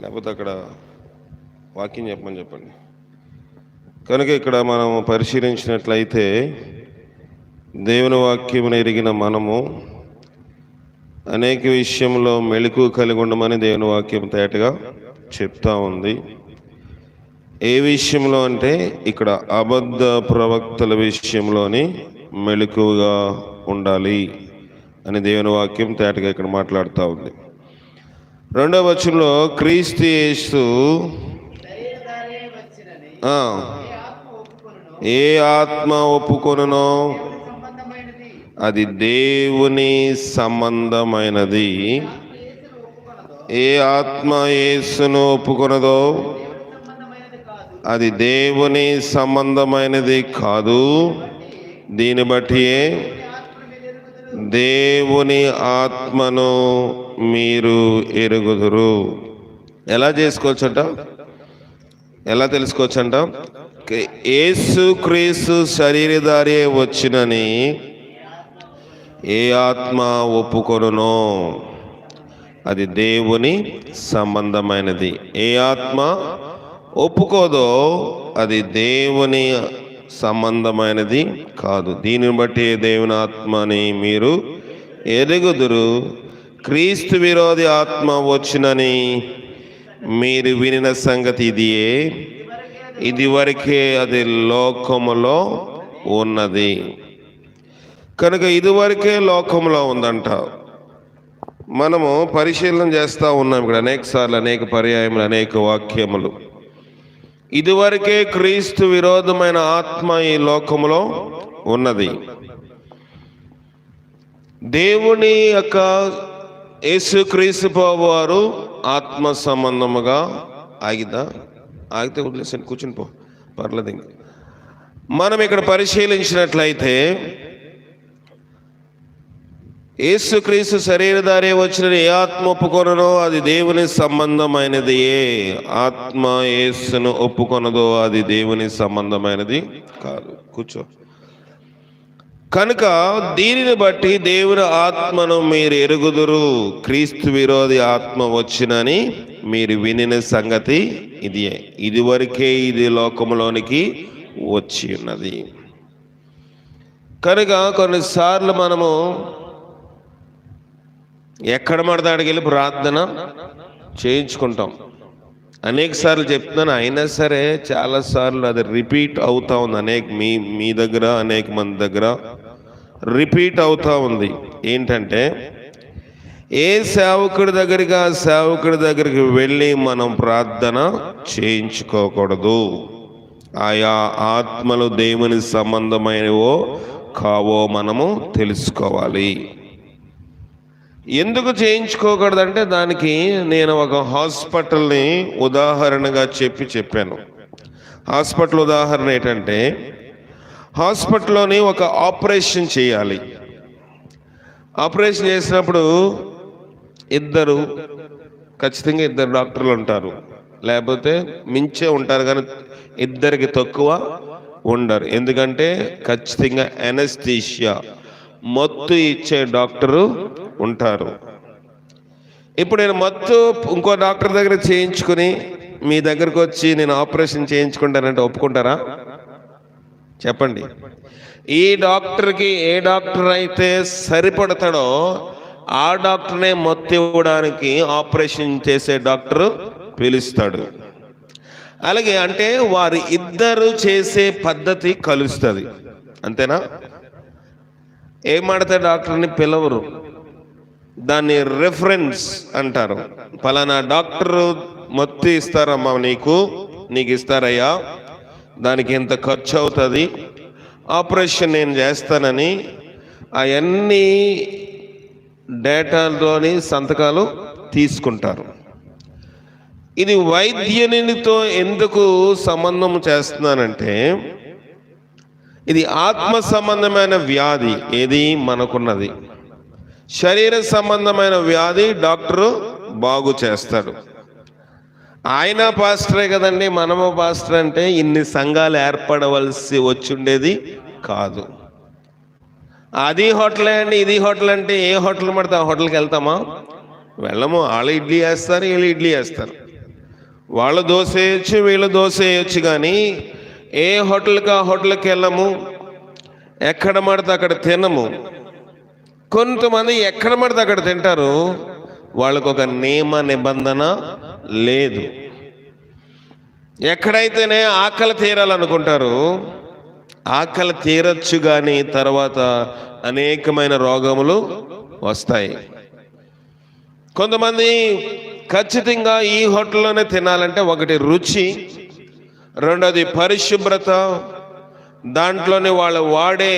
లేకపోతే అక్కడ వాక్యం చెప్పండి. కనుక ఇక్కడ మనం పరిశీలించినట్లయితే దేవుని వాక్యమును ఎరిగిన మనము అనేక విషయంలో మెళుకు కలిగి ఉండమని దేవుని వాక్యం తేటగా చెప్తా ఉంది. ఏ విషయంలో అంటే ఇక్కడ అబద్ధ ప్రవక్తల విషయంలోని మెళుకుగా ఉండాలి అని దేవుని వాక్యం తేటగా ఇక్కడ మాట్లాడుతూ ఉంది. 2వ వచనంలో క్రీస్తు యేసు ఏ ఆత్మ ఒప్పుకొనునో అది దేవుని సంబంధమైనది. ఏ ఆత్మ యేసును ఒప్పుకొనదో అది దేవుని సంబంధమైనది కాదు. దీన్ని బట్టి దేవుని ఆత్మను మీరు ఎరుగుదురు. ఎలా చేసుకోవచ్చంట? ఎలా తెలుసుకోవచ్చంట? యేసు క్రీస్తు శరీరధారి వచ్చినని ఏ ఆత్మ ఒప్పుకొనునో అది దేవుని సంబంధమైనది. ఏ ఆత్మ ఒప్పుకోదో అది దేవుని సంబంధమైనది కాదు. దీనిని బట్టి దేవుని ఆత్మని మీరు ఎరుగుదురు. క్రీస్తు విరోధి ఆత్మ వచ్చినని మీరు వినిన సంగతి ఇదియే. ఇదివరకే అది లోకములో ఉన్నది. కనుక ఇదివరకే లోకంలో ఉందంట. మనము పరిశీలన చేస్తూ ఉన్నాం ఇక్కడ అనేక సార్లు, అనేక పర్యాయములు, అనేక వాక్యములు. ఇదివరకే క్రీస్తు విరోధమైన ఆత్మ ఈ లోకములో ఉన్నది. దేవుని యొక్క యేసుక్రీస్తు వారు ఆత్మ సంబంధముగా ఆగితే వదిలేసాను, కూర్చుని పో, పర్లేదు. ఇంక మనం ఇక్కడ పరిశీలించినట్లయితే యేసుక్రీస్తు శరీరధారి వచ్చిన ఏ ఆత్మ ఒప్పుకొనదో అది దేవుని సంబంధమైనది. ఏ ఆత్మ యేసును ఒప్పుకొనదో అది దేవుని సంబంధమైనది కాదు. కూర్చో. కనుక దీనిని బట్టి దేవుని ఆత్మను మీరు ఎరుగుదురు. క్రీస్తు విరోధి ఆత్మ వచ్చినని మీరు వినిన సంగతి ఇది. ఇదివరకే ఇది లోకంలోనికి వచ్చి ఉన్నది. కనుక కొన్నిసార్లు మనము ఎక్కడ మడతాడికి వెళ్ళి ప్రార్థన చేయించుకుంటాం. అనేక సార్లు చెప్తున్నాను, అయినా సరే చాలాసార్లు అది రిపీట్ అవుతూ ఉంది. మీ దగ్గర అనేక మంది దగ్గర రిపీట్ అవుతూ ఉంది. ఏంటంటే ఏ సేవకుడి దగ్గరికి ఆ సేవకుడి దగ్గరికి వెళ్ళి మనం ప్రార్థన చేయించుకోకూడదు. ఆయా ఆత్మలు దేవుని సంబంధమైనవో కావో మనము తెలుసుకోవాలి. ఎందుకు చేయించుకోకూడదంటే దానికి నేను ఒక హాస్పిటల్ని ఉదాహరణగా చెప్పాను. హాస్పిటల్ ఉదాహరణ ఏంటంటే, హాస్పిటల్లోని ఒక ఆపరేషన్ చేయాలి. ఆపరేషన్ చేసినప్పుడు ఖచ్చితంగా ఇద్దరు డాక్టర్లు ఉంటారు, లేకపోతే మించే ఉంటారు, కానీ ఇద్దరికి తక్కువ ఉండరు. ఎందుకంటే ఖచ్చితంగా ఎనస్థీషియా మత్తు ఇచ్చే డాక్టరు ఉంటారు. ఇప్పుడు నేను మత్తు ఇంకో డాక్టర్ దగ్గర చేయించుకుని మీ దగ్గరకు వచ్చి నేను ఆపరేషన్ చేయించుకుంటానంటే ఒప్పుకుంటారా? చెప్పండి. ఈ డాక్టర్కి ఏ డాక్టర్ అయితే సరిపడతాడో ఆ డాక్టర్నే మత్తు ఇవ్వడానికి ఆపరేషన్ చేసే డాక్టర్ పిలుస్తాడు. అలాగే అంటే వారి ఇద్దరు చేసే పద్ధతి కలుస్తుంది. అంతేనా? ఏం మాడతారు? డాక్టర్ని పిలవరు, దాన్ని రెఫరెన్స్ అంటారు. ఫలానా డాక్టరు మత్తు ఇస్తారమ్మా, నీకు ఇస్తారయ్యా, దానికి ఎంత ఖర్చు అవుతుంది, ఆపరేషన్ నేను చేస్తానని అవన్నీ డేటాలోని సంతకాలు తీసుకుంటారు. ఇది వైద్యునితో ఎందుకు సంబంధం చేస్తున్నానంటే, ఇది ఆత్మ సంబంధమైన వ్యాధి. ఏది మనకున్నది శరీర సంబంధమైన వ్యాధి డాక్టరు బాగు చేస్తాడు. ఆయన పాస్టరే కదండి, మనము పాస్టర్ అంటే ఇన్ని సంఘాలు ఏర్పడవలసి వచ్చుండేది కాదు. అది హోటలే అండి, ఇది హోటల్ అంటే ఏ హోటల్ పడితే ఆ హోటల్కి వెళ్తామా? వెళ్ళము. వాళ్ళు ఇడ్లీ వేస్తారు, వీళ్ళు ఇడ్లీ వేస్తారు. వాళ్ళ దోశ వేయచ్చు, వీళ్ళ దోశ వేయచ్చు, కానీ ఏ హోటల్కి ఆ హోటల్కి వెళ్ళము, ఎక్కడ పడితే అక్కడ తినము. కొంతమంది ఎక్కడ పడితే అక్కడ తింటారు, వాళ్ళకు ఒక నియమ నిబంధన లేదు. ఎక్కడైతేనే ఆకలి తీరాలనుకుంటారు, ఆకలి తీరచ్చు, కానీ తర్వాత అనేకమైన రోగములు వస్తాయి. కొంతమంది ఖచ్చితంగా ఈ హోటల్లోనే తినాలంటే ఒకటి రుచి, రెండోది పరిశుభ్రత, దాంట్లోనే వాళ్ళు వాడే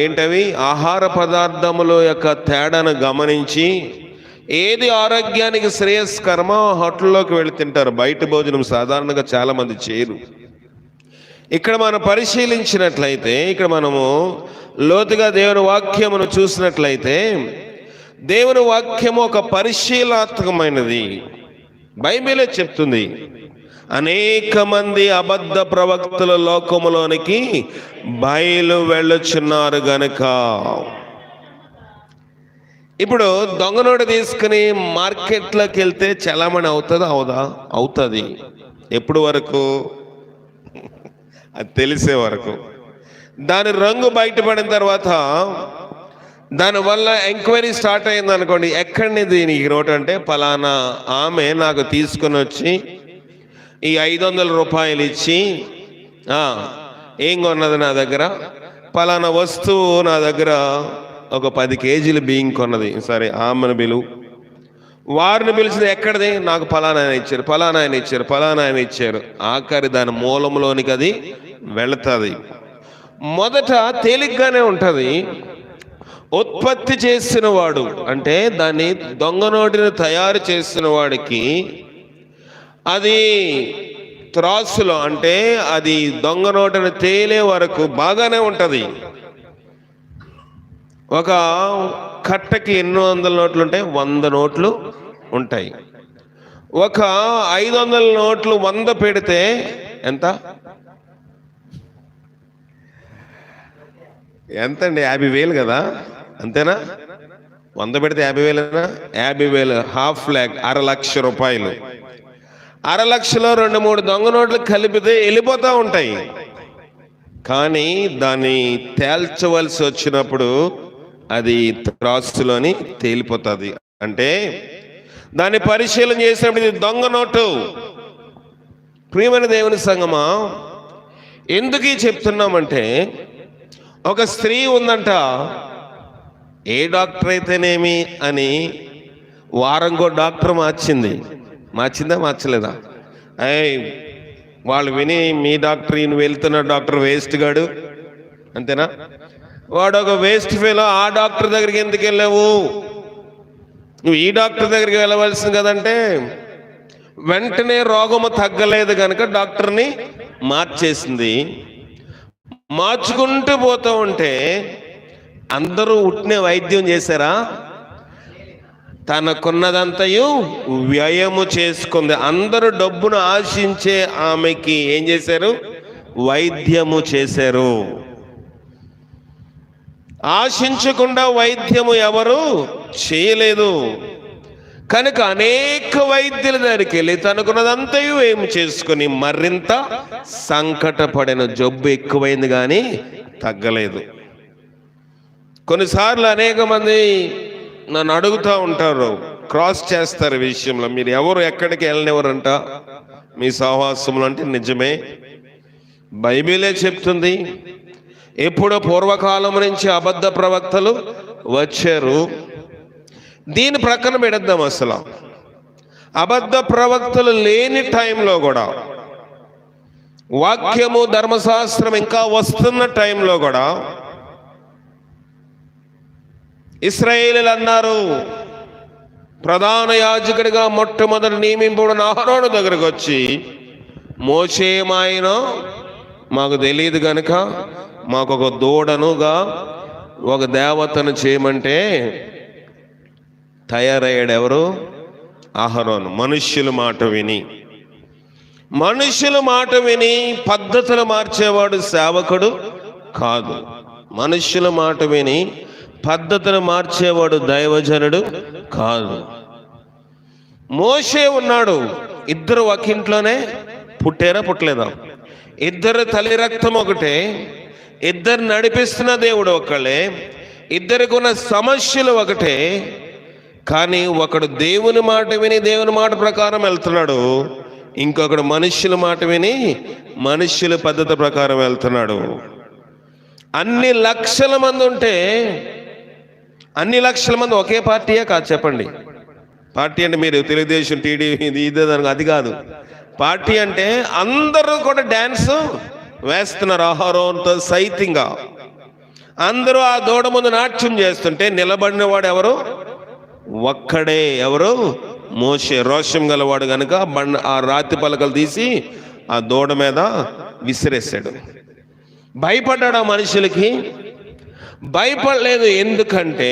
ఏంటవి ఆహార పదార్థముల యొక్క తేడాను గమనించి ఏది ఆరోగ్యానికి శ్రేయస్కరమో హోటల్లోకి వెళ్ళి తింటారు. బయట భోజనం సాధారణంగా చాలామంది చేయరు. ఇక్కడ మనం పరిశీలించినట్లయితే, ఇక్కడ మనము లోతుగా దేవుని వాక్యమును చూసినట్లయితే, దేవుని వాక్యము ఒక పరిశీలనాత్మకమైనది. బైబిలే చెప్తుంది, అనేక మంది అబద్ధ ప్రవక్తల లోకములోనికి బయలు వెళ్ళుచున్నారు గనుక. ఇప్పుడు దొంగనోడు తీసుకుని మార్కెట్లోకి వెళ్తే చలామణి అవుతుందా? అవుతుంది. ఎప్పుడు వరకు? అది తెలిసే వరకు. దాని రంగు బయటపడిన తర్వాత దానివల్ల ఎంక్వైరీ స్టార్ట్ అయింది అనుకోండి, ఎక్కడిని దీనికి నోటు అంటే, ఫలానా ఆమె నాకు తీసుకుని వచ్చి ఈ 500 రూపాయలు ఇచ్చి ఏం కొన్నది నా దగ్గర, ఫలానా వస్తువు నా దగ్గర ఒక 10 కేజీలు బియ్యం కొన్నది. సరే, ఆమెను పిలువు. వారిని పిలిచింది, ఎక్కడిది? నాకు ఫలానా ఆయన ఇచ్చారు, ఫలానా ఆయన ఇచ్చారు, ఫలానా ఆయన ఇచ్చారు. ఆఖరి దాని మూలంలోనికి అది వెళుతుంది. మొదట తేలిగ్గానే ఉంటుంది. ఉత్పత్తి చేసిన వాడు అంటే దాన్ని దొంగ నోటిని తయారు చేసిన వాడికి అది త్రాసులో అంటే అది దొంగ నోటిని తేలే వరకు బాగానే ఉంటుంది. ఒక కట్టకి ఎన్నో 100 నోట్లు ఉంటాయి, 100 నోట్లు ఉంటాయి. ఒక 500 నోట్లు 100 పెడితే ఎంత ఎంతండి? 50,000 కదా, అంతేనా? 100 పెడితే 50,000, 50,000 5,00,000, 1,00,000 రూపాయలు. 1,00,000లో 2-3 దొంగ నోట్లు కలిపితే వెళ్ళిపోతూ ఉంటాయి. కానీ దాన్ని తేల్చవలసి వచ్చినప్పుడు అది త్రాసులోని తేలిపోతుంది. అంటే దాన్ని పరిశీలన చేసినప్పుడు ఇది దొంగ నోటు. ప్రియమైన దేవుని సంగమా, ఎందుకు చెప్తున్నామంటే, ఒక స్త్రీ ఉందంట, ఏ డాక్టర్ అయితేనేమి అని వారంకో డాక్టర్ మార్చిందా మార్చలేదా? వాళ్ళు విని మీ డాక్టర్, ఈయన వెళ్తున్న డాక్టర్ వేస్ట్ గాడు, అంతేనా? వాడు ఒక వేస్ట్ ఫెలో, ఆ డాక్టర్ దగ్గరికి ఎందుకు వెళ్ళావు, నువ్వు ఈ డాక్టర్ దగ్గరికి వెళ్ళవలసింది కదంటే, వెంటనే రోగము తగ్గలేదు కనుక డాక్టర్ని మార్చేసింది. మార్చుకుంటూ పోతూ ఉంటే అందరూ ఉట్టినే వైద్యం చేశారా? తనకున్నదంతయు వ్యయము చేసుకుంది. అందరూ డబ్బును ఆశించే ఆమెకి ఏం చేశారు? వైద్యము చేశారు. ఆశించకుండా వైద్యము ఎవరు చేయలేదు కనుక అనేక వైద్యుల దగ్గరికి వెళ్ళి తనకున్నదంతయు ఏం చేసుకుని మరింత సంకటపడిన. జబ్బు ఎక్కువైంది కానీ తగ్గలేదు. కొన్నిసార్లు అనేక మంది నన్ను అడుగుతూ ఉంటారు, క్రాస్ చేస్తారు విషయంలో, మీరు ఎవరు ఎక్కడికి వెళ్ళనివ్వరంట మీ సహవాసంలో అంటే, నిజమే, బైబిలే చెప్తుంది. ఎప్పుడో పూర్వకాలం నుంచి అబద్ధ ప్రవక్తలు వచ్చారు. దీని ప్రక్కన పెడద్దాం. అసలు అబద్ధ ప్రవక్తలు లేని టైంలో కూడా, వాక్యము ధర్మశాస్త్రం ఇంకా వస్తున్న టైంలో కూడా ఇశ్రాయేలీయులు అన్నారు, ప్రధాన యాజకుడిగా మొట్టమొదటి నియమింపబడిన అహరోను దగ్గరకు వచ్చి, మోషే మాయన మాకు తెలియదు కనుక మాకు ఒక దూడనుగా ఒక దేవతను చేయమంటే తయారయ్యాడు ఎవరు? అహరోను. మనుష్యుల మాట విని పద్ధతులు మార్చేవాడు సేవకుడు కాదు. మనుష్యుల మాట విని పద్ధతులు మార్చేవాడు దైవజనుడు కాదు. మోషే ఉన్నాడు, ఇద్దరు ఒక ఇంట్లోనే పుట్టారా పుట్టలేదా? ఇద్దరు తల్లి రక్తం ఒకటే, ఇద్దరు నడిపిస్తున్న దేవుడు ఒకళ్ళే, ఇద్దరికి ఉన్న సమస్యలు ఒకటే. కానీ ఒకడు దేవుని మాట విని దేవుని మాట ప్రకారం వెళ్తున్నాడు, ఇంకొకడు మనుష్యుల మాట విని మనుష్యుల పద్ధతి ప్రకారం వెళ్తున్నాడు. అన్ని లక్షల మంది ఉంటే అన్ని లక్షల మంది ఒకే పార్టీయే కాదు? చెప్పండి. పార్టీ అంటే మీరు తెలుగుదేశం, టీడీపీ, ఇదే అది కాదు. పార్టీ అంటే అందరూ కూడా డ్యాన్స్ వేస్తున్నారు ఆహారంతో సైతంగా. అందరూ ఆ దూడ ముందు నాట్యం చేస్తుంటే నిలబడిన వాడు ఎవరు? ఒక్కడే. ఎవరు? మోషే. రోషం గలవాడు కనుక ఆ రాతి పలకలు తీసి ఆ దూడ మీద విసిరేశాడు. భయపడ్డాడు ఆ మనుషులకి? భయపడలేదు. ఎందుకంటే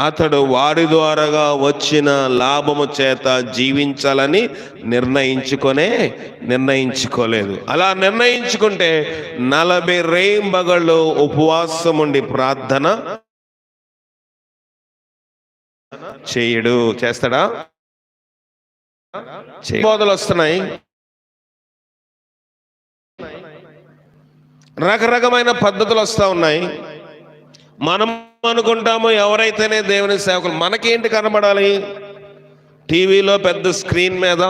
అతడు వారి ద్వారాగా వచ్చిన లాభము చేత జీవించాలని నిర్ణయించుకోలేదు. అలా నిర్ణయించుకుంటే 40 రేయింబగళ్ళు ఉపవాసం ఉండి ప్రార్థన చేయడు. చేస్తాడా? బోధలు వస్తున్నాయి, రకరకమైన పద్ధతులు వస్తూ ఉన్నాయి. మనం అనుకుంటాము ఎవరైతేనే దేవుని సేవకులు. మనకేంటి కనబడాలి? టీవీలో పెద్ద స్క్రీన్ మీద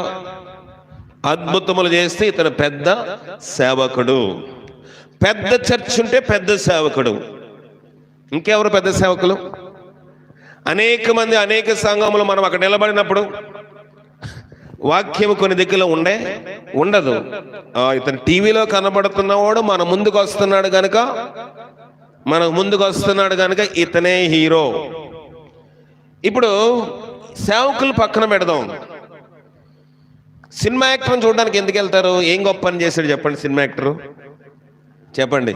అద్భుతములు చేస్తే ఇతను పెద్ద సేవకుడు, పెద్ద చర్చ్ ఉంటే పెద్ద సేవకుడు. ఇంకెవరు పెద్ద సేవకులు? అనేక మంది, అనేక సంఘములు. మనం అక్కడ నిలబడినప్పుడు వాక్యం కొన్ని దిక్కులో ఉండదు. ఇతను టీవీలో కనబడుతున్నవాడు మన ముందుకు వస్తున్నాడు కనుక ఇతనే హీరో. ఇప్పుడు సేవకులు పక్కన పెడదాం. సినిమా యాక్టర్ని చూడడానికి ఎందుకు వెళ్తారు? ఏం గొప్ప పని చేశాడు చెప్పండి సినిమా యాక్టరు? చెప్పండి.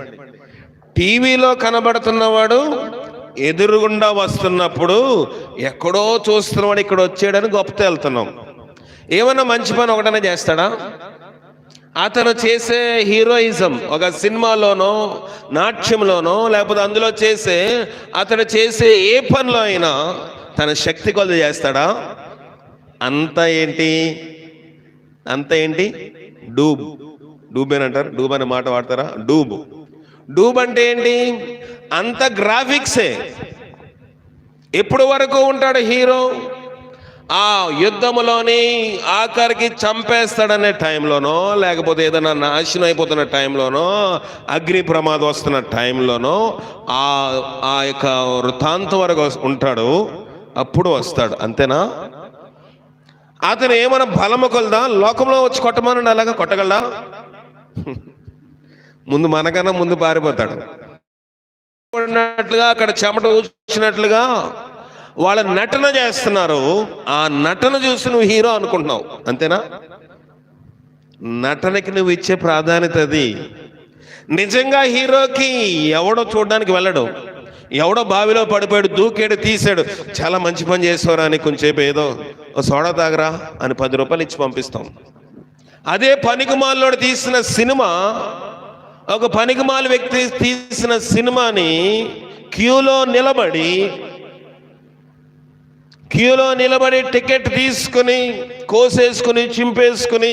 టీవీలో కనబడుతున్నవాడు ఎదురుగుండా వస్తున్నప్పుడు ఎక్కడో చూస్తున్నవాడు ఇక్కడ వచ్చాడని గొప్పతో వెళ్తున్నాం. ఏమన్నా మంచి పని ఒకటనే చేస్తాడా? అతను చేసే హీరోయిజం ఒక సినిమాలోనో నాట్యంలోనో లేకపోతే అందులో అతను చేసే ఏ పనిలో అయినా తన శక్తి కొలది చేస్తాడా? అంత ఏంటి డూబ్ అని అంటారు. డూబ్ అనే మాట వాడతారా? డూబ్ అంటే ఏంటి? అంత గ్రాఫిక్సే. ఎప్పుడు వరకు ఉంటాడు హీరో? ఆ యుద్ధములోని ఆఖరికి చంపేస్తాడనే టైంలోనో, లేకపోతే ఏదైనా నాశనం అయిపోతున్న టైంలోనో, అగ్ని ప్రమాదం వస్తున్న టైంలోనో ఆ యొక్క వృత్తాంతం వరకు ఉంటాడు, అప్పుడు వస్తాడు. అంతేనా? అతను ఏమైనా బలము కొలదా? లోకంలో వచ్చి కొట్టమని అలాగా కొట్టగలడా? మనకన్నా ముందు పారిపోతాడు. అక్కడ చెమట వచ్చినట్లుగా వాళ్ళ నటన చేస్తున్నారు. ఆ నటన చూసి నువ్వు హీరో అనుకుంటున్నావు. అంతేనా? నటనకి నువ్వు ఇచ్చే ప్రాధాన్యత అది. నిజంగా హీరోకి ఎవడో చూడడానికి వెళ్ళడు. ఎవడో బావిలో పడిపోయాడు, దూకాడు, తీసాడు, చాలా మంచి పని చేసేవారా అని కొంచెంసేపు ఏదో సోడా తాగరా అని 10 రూపాయలు ఇచ్చి పంపిస్తాం. అదే పనికిమాలోడు తీసిన సినిమా, ఒక పనికిమాల వ్యక్తి తీసిన సినిమాని క్యూలో నిలబడి టికెట్ తీసుకుని కోసేసుకుని చింపేసుకుని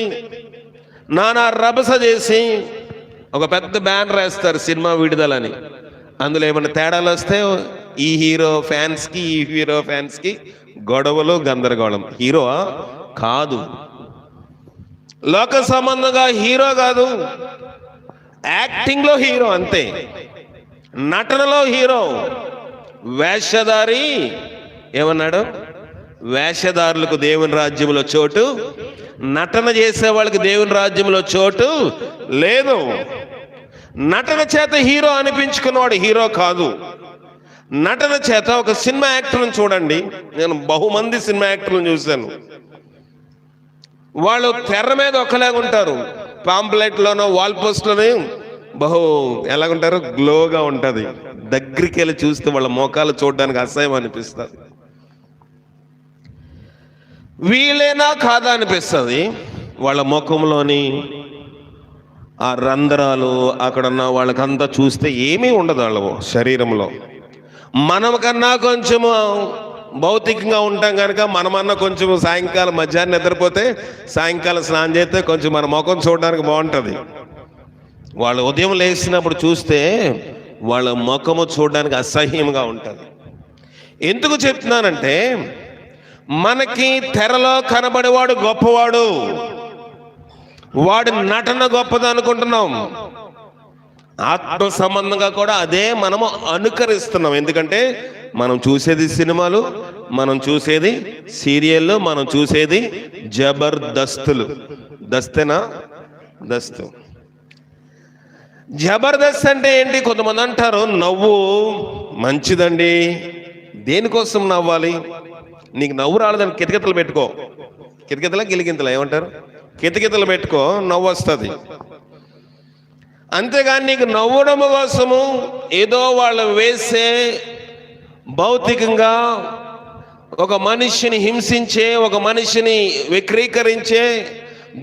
నానా రభస చేసి ఒక పెద్ద బ్యానర్ వేస్తారు సినిమా విడుదలని. అందులో ఏమైనా తేడాలు వస్తే ఈ హీరో ఫ్యాన్స్కి గొడవలు, గందరగోళం. హీరో కాదు, లోక సంబంధంగా హీరో కాదు, యాక్టింగ్లో హీరో అంతే, నటనలో హీరో. వేషధారి ఏమన్నాడు? వేషధారులకు దేవుని రాజ్యంలో చోటు, నటన చేసే వాళ్ళకి దేవుని రాజ్యంలో చోటు లేదు. నటన చేత హీరో అనిపించుకున్నవాడు హీరో కాదు. నటన చేత ఒక సినిమా యాక్టర్ని చూడండి. నేను బహుమంది సినిమా యాక్టర్లను చూశాను. వాళ్ళు తెర మీద ఒకలాగా ఉంటారు, పాంప్లెట్లోనో వాల్ పోస్ట్లోనే ఎలాగుంటారు, గ్లోగా ఉంటుంది. దగ్గరికి వెళ్ళి చూస్తే వాళ్ళ మోకాలు చూడడానికి అసహ్యం అనిపిస్తుంది. వీళ్ళేనా కాదా అనిపిస్తుంది. వాళ్ళ ముఖంలోని ఆ రంధ్రాలు, అక్కడున్న వాళ్ళకంతా చూస్తే ఏమీ ఉండదు వాళ్ళ శరీరంలో. మనం కన్నా కొంచెము భౌతికంగా ఉంటాం కనుక మనమన్నా కొంచెం సాయంకాలం మధ్యాహ్నం నిద్రపోతే సాయంకాలం స్నానం చేస్తే కొంచెం మన ముఖం చూడడానికి బాగుంటుంది. వాళ్ళు ఉదయం లేచినప్పుడు చూస్తే వాళ్ళ ముఖము చూడడానికి అసహ్యంగా ఉంటుంది. ఎందుకు చెప్తున్నానంటే, మనకి తెరలో కనబడేవాడు గొప్పవాడు, వాడి నటన గొప్పది అనుకుంటున్నాం. ఆత్మ సంబంధంగా కూడా అదే మనము అనుకరిస్తున్నాం. ఎందుకంటే మనం చూసేది సినిమాలు, మనం చూసేది సీరియళ్ళు, మనం చూసేది జబర్దస్తులు. దస్తేనా? దస్తు. జబర్దస్త్ అంటే ఏంటి? కొంతమంది అంటారు నవ్వు మంచిదండి. దేనికోసం నవ్వాలి? నీకు నవ్వు రాలేదని కితకితలు పెట్టుకో. కితకితలా గిలిగింతలా ఏమంటారు? కితకితలు పెట్టుకో, నవ్వు వస్తుంది. అంతేగాని నీకు నవ్వడం కోసము ఏదో వాళ్ళు వేసే భౌతికంగా ఒక మనిషిని హింసించే, ఒక మనిషిని విక్రీకరించే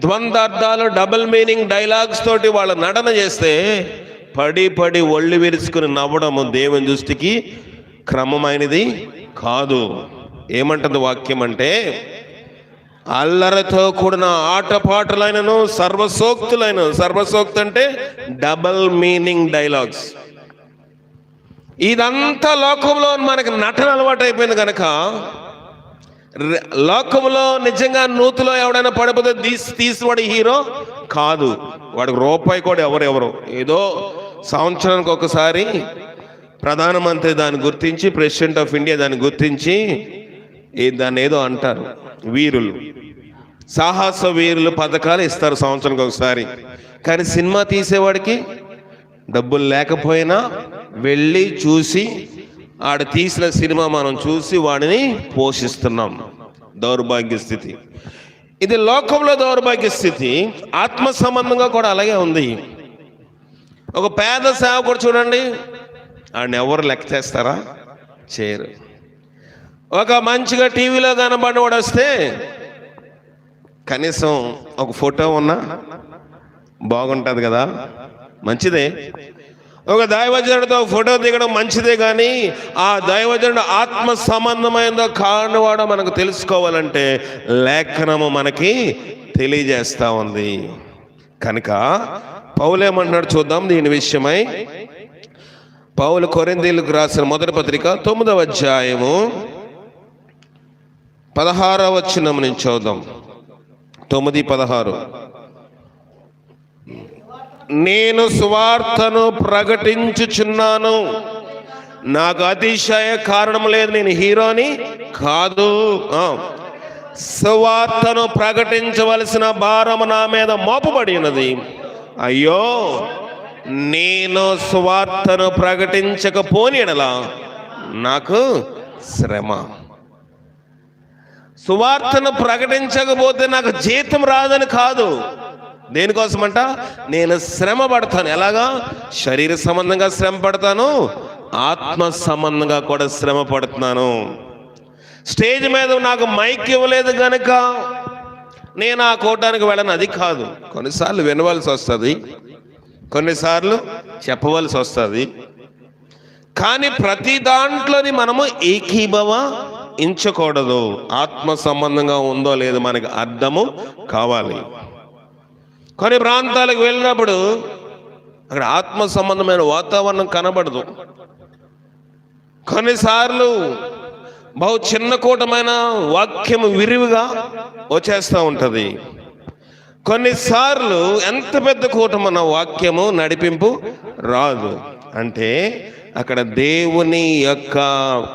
ద్వంద్వార్థాలు, డబుల్ మీనింగ్ డైలాగ్స్ తోటి వాళ్ళ నటన చేస్తే పడి పడి ఒళ్ళు విరుచుకుని నవ్వడము దేవుని దృష్టికి క్రమమైనది కాదు. ఏమంటుంది వాక్యం అంటే, అల్లరితో కూడిన ఆటపాటలైనను సర్వసోక్తులైన, సర్వసోక్తి అంటే డబల్ మీనింగ్ డైలాగ్స్. ఇదంతా లోకంలో మనకి నటన అలవాటు అయిపోయింది కనుక, లోకంలో నిజంగా నూతులో ఎవడైనా పడిపోతే తీసివాడు హీరో కాదు. వాడికి రూపాయి కూడా ఎవరెవరు ఏదో సంవత్సరానికి ఒకసారి ప్రధానమంత్రి దాన్ని గుర్తించి, ప్రెసిడెంట్ ఆఫ్ ఇండియా దాన్ని గుర్తించి దాన్ని ఏదో అంటారు, వీరులు, సాహస వీరులు పథకాలు ఇస్తారు సంవత్సరానికి ఒకసారి. కానీ సినిమా తీసేవాడికి డబ్బులు లేకపోయినా వెళ్ళి చూసి ఆడ తీసిన సినిమా మనం చూసి వాడిని పోషిస్తున్నాం. దౌర్భాగ్య స్థితి ఇది. లోకంలో దౌర్భాగ్య స్థితి. ఆత్మ సంబంధంగా కూడా అలాగే ఉంది. ఒక పేద సేవకుడు చూడండి, ఆడిని ఎవరు లెక్క చేస్తారా? చేయరు. ఒక మంచిగా టీవీలో కనబడినవాడు వస్తే కనీసం ఒక ఫోటో ఉన్నా బాగుంటుంది కదా, మంచిదే. ఒక దైవజనుడితో ఫోటో దిగడం మంచిదే, కానీ ఆ దైవజనుడు ఆత్మ సంబంధమైనదో కానివాడో మనకు తెలుసుకోవాలంటే లేఖనము మనకి తెలియజేస్తా ఉంది. కనుక పౌలేమంటున్నాడు చూద్దాం దీని విషయమై. పౌలు కొరింథీయులకు రాసిన మొదటి పత్రిక 9వ అధ్యాయము 16వ వచనం నుంచి చూద్దాం. 9:16. నేను సువార్తను ప్రకటించుచున్నాను, నాకు అతిశయ కారణం లేదు, నేను హీరోని కాదు. సువార్తను ప్రకటించవలసిన భారము నా మీద మోపబడి ఉన్నది. అయ్యో, నేను సువార్తను ప్రకటించకపోని ఎడల నాకు శ్రమ. సువార్తను ప్రకటించకపోతే నాకు జీతం రాదని కాదు. దేనికోసమంట? నేను శ్రమ పడతాను. ఎలాగా? శరీర సంబంధంగా శ్రమ పడతాను, ఆత్మ సంబంధంగా కూడా శ్రమ పడుతున్నాను. స్టేజ్ మీద నాకు మైక్ ఇవ్వలేదు కనుక నేను ఆ కూటానికి వెళ్ళను, అది కాదు. కొన్నిసార్లు వినవలసి వస్తుంది, కొన్నిసార్లు చెప్పవలసి వస్తుంది. కానీ ప్రతి దాంట్లోని మనము ఏకీభవించకూడదు. ఆత్మ సంబంధంగా ఉందో లేదో మనకి అర్థము కావాలి. కొన్ని ప్రాంతాలకు వెళ్ళినప్పుడు అక్కడ ఆత్మ సంబంధమైన వాతావరణం కనబడదు. కొన్నిసార్లు బహు చిన్న కూటమైన వాక్యము విరివిగా వచ్చేస్తూ ఉంటుంది. కొన్నిసార్లు ఎంత పెద్ద కూటమైన వాక్యము నడిపింపు రాదు. అంటే అక్కడ దేవుని యొక్క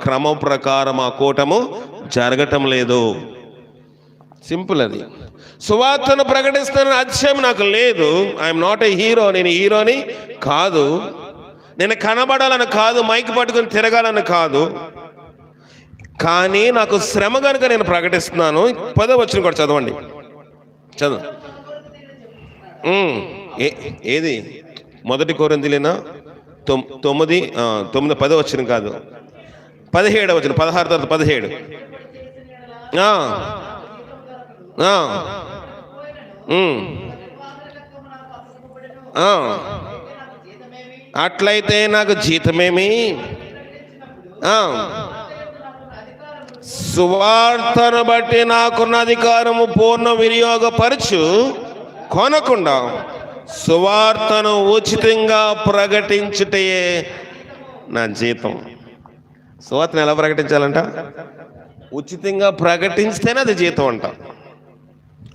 క్రమ ప్రకారం ఆ కూటము జరగటం లేదు. సింపుల్ అది. సువార్తను ప్రకటిస్తున్న అతిశయం నాకు లేదు. I'm not a hero. నేను హీరోని కాదు. నేను కనబడాలని కాదు, మైక్ పట్టుకుని తిరగాలని కాదు. కానీ నాకు శ్రమ కనుక నేను ప్రకటిస్తున్నాను. 10వ వచనం కూడా చదవండి. చదువు. ఏది? 1 కొరింథీయులైనా 9 10వ వచనం కాదు, 17వ వచనం. 16 తర్వాత 17. అట్లయితే నాకు జీతమేమి? సువార్తను బట్టి నాకున్న అధికారము పూర్ణ వినియోగపరచు కొనకుండా సువార్తను ఉచితంగా ప్రకటించుటే నా జీతం. సువార్తను ఎలా ప్రకటించాలంట? ఉచితంగా ప్రకటించితేనే అది జీతం అంట.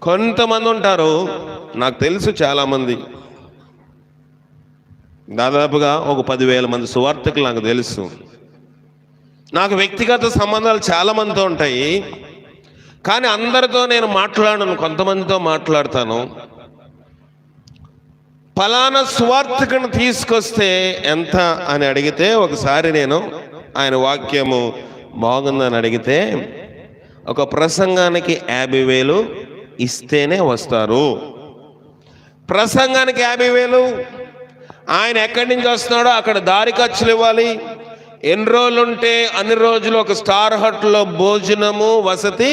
కొంతమంది ఉంటారు, నాకు తెలుసు చాలామంది, దాదాపుగా ఒక 10,000 మంది సువార్తకులు నాకు తెలుసు. నాకు వ్యక్తిగత సంబంధాలు చాలామందితో ఉంటాయి, కానీ అందరితో నేను మాట్లాడను, కొంతమందితో మాట్లాడతాను. ఫలానా సువార్తకుని తీసుకొస్తే ఎంత అని అడిగితే, ఒకసారి నేను ఆయన వాక్యము బాగుందని అడిగితే, ఒక ప్రసంగానికి 50,000 ఇస్తేనే వస్తారు. ప్రసంగానికి 50,000. ఆయన ఎక్కడి నుంచి వస్తున్నాడో అక్కడ దారి ఖర్చులు ఇవ్వాలి. ఎన్ని రోజులు ఉంటే అన్ని రోజులు ఒక స్టార్ హోటల్లో భోజనము వసతి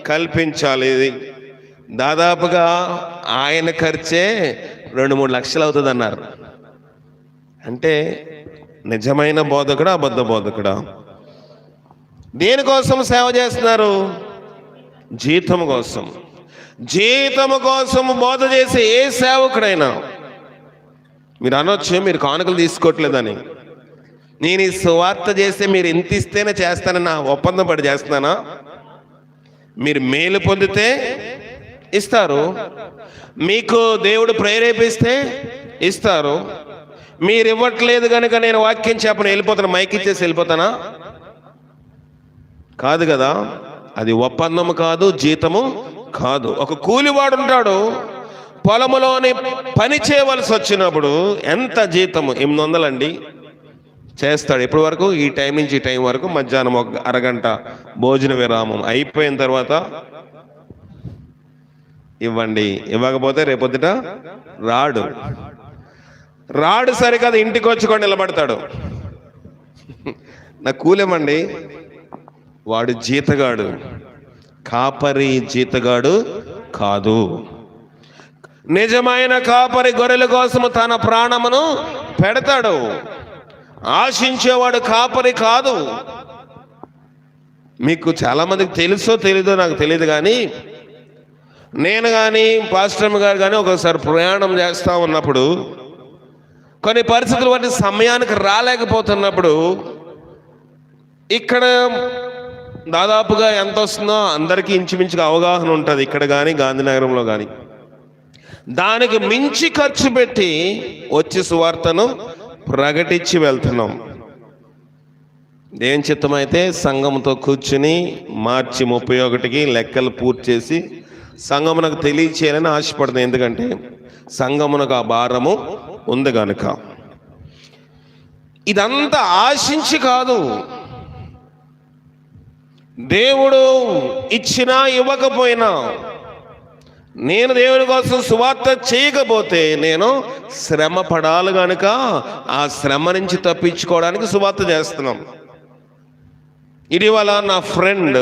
కల్పించాలి. దాదాపుగా ఆయన ఖర్చే 2-3 లక్షలు అవుతుంది అన్నారు. అంటే నిజమైన బోధకుడా అబద్ధ బోధకుడా? దేనికోసం సేవ చేస్తున్నారు? జీతం కోసం. జీతము కోసం బోధ చేసే ఏ సేవకుడైనా, మీరు అనొచ్చు మీరు కానుకలు తీసుకోవట్లేదని. నేను ఈ సువార్త చేస్తే మీరు ఇంత ఇస్తేనే చేస్తానన్నా ఒప్పందం పడి చేస్తున్నానా? మీరు మేలు పొందితే ఇస్తారు, మీకు దేవుడు ప్రేరేపిస్తే ఇస్తారు. మీరు ఇవ్వట్లేదు కనుక నేను వాక్యం చెప్పను వెళ్ళిపోతాను, మైక్ ఇచ్చేసి వెళ్ళిపోతానా? కాదు కదా. అది ఒప్పందము కాదు, జీతము కాదు. ఒక కూలివాడు ఉంటాడు, పొలములోని పని చేయవలసి వచ్చినప్పుడు ఎంత జీతము? 800 అండి చేస్తాడు. ఎప్పటి వరకు? ఈ టైం నుంచి ఈ టైం వరకు, మధ్యాహ్నం 1 అరగంట భోజన విరామం అయిపోయిన తర్వాత ఇవ్వండి. ఇవ్వకపోతే రేపొద్దుట రాడు సరికాదు, ఇంటికి వచ్చి కూడా నిలబడతాడు. నా కూలేమండి. వాడు జీతగాడు, కాపరి జీతగాడు కాదు. నిజమైన కాపరి గొర్రెల కోసము తన ప్రాణమును పెడతాడు. ఆశించేవాడు కాపరి కాదు. మీకు చాలామందికి తెలుసో తెలీదో నాకు తెలియదు, కానీ నేను కానీ పాస్టర్ గారు కానీ ఒకసారి ప్రయాణం చేస్తూ ఉన్నప్పుడు, కొన్ని పరిస్థితులు వాటి సమయానికి రాలేకపోతున్నప్పుడు, ఇక్కడ దాదాపుగా ఎంత వస్తుందో అందరికీ ఇంచుమించుగా అవగాహన ఉంటుంది, ఇక్కడ కానీ గాంధీనగరంలో కానీ. దానికి మించి ఖర్చు పెట్టి వచ్చి సువార్తను ప్రకటించి వెళ్తున్నాం. ఏం చిత్తమైతే సంఘంతో కూర్చుని మార్చి 31కి లెక్కలు పూర్తి చేసి సంఘమునకు తెలియచేయాలని ఆశపడుతుంది. ఎందుకంటే సంఘమునకు ఆ భారము ఉంది కనుక. ఇదంతా ఆశించి కాదు, దేవుడు ఇచ్చినా ఇవ్వకపోయినా, నేను దేవుని కోసం సువార్త చేయకపోతే నేను శ్రమ పడాలి కనుక ఆ శ్రమ నుంచి తప్పించుకోవడానికి సువార్త చేస్తున్నాం. ఇటీవల నా ఫ్రెండ్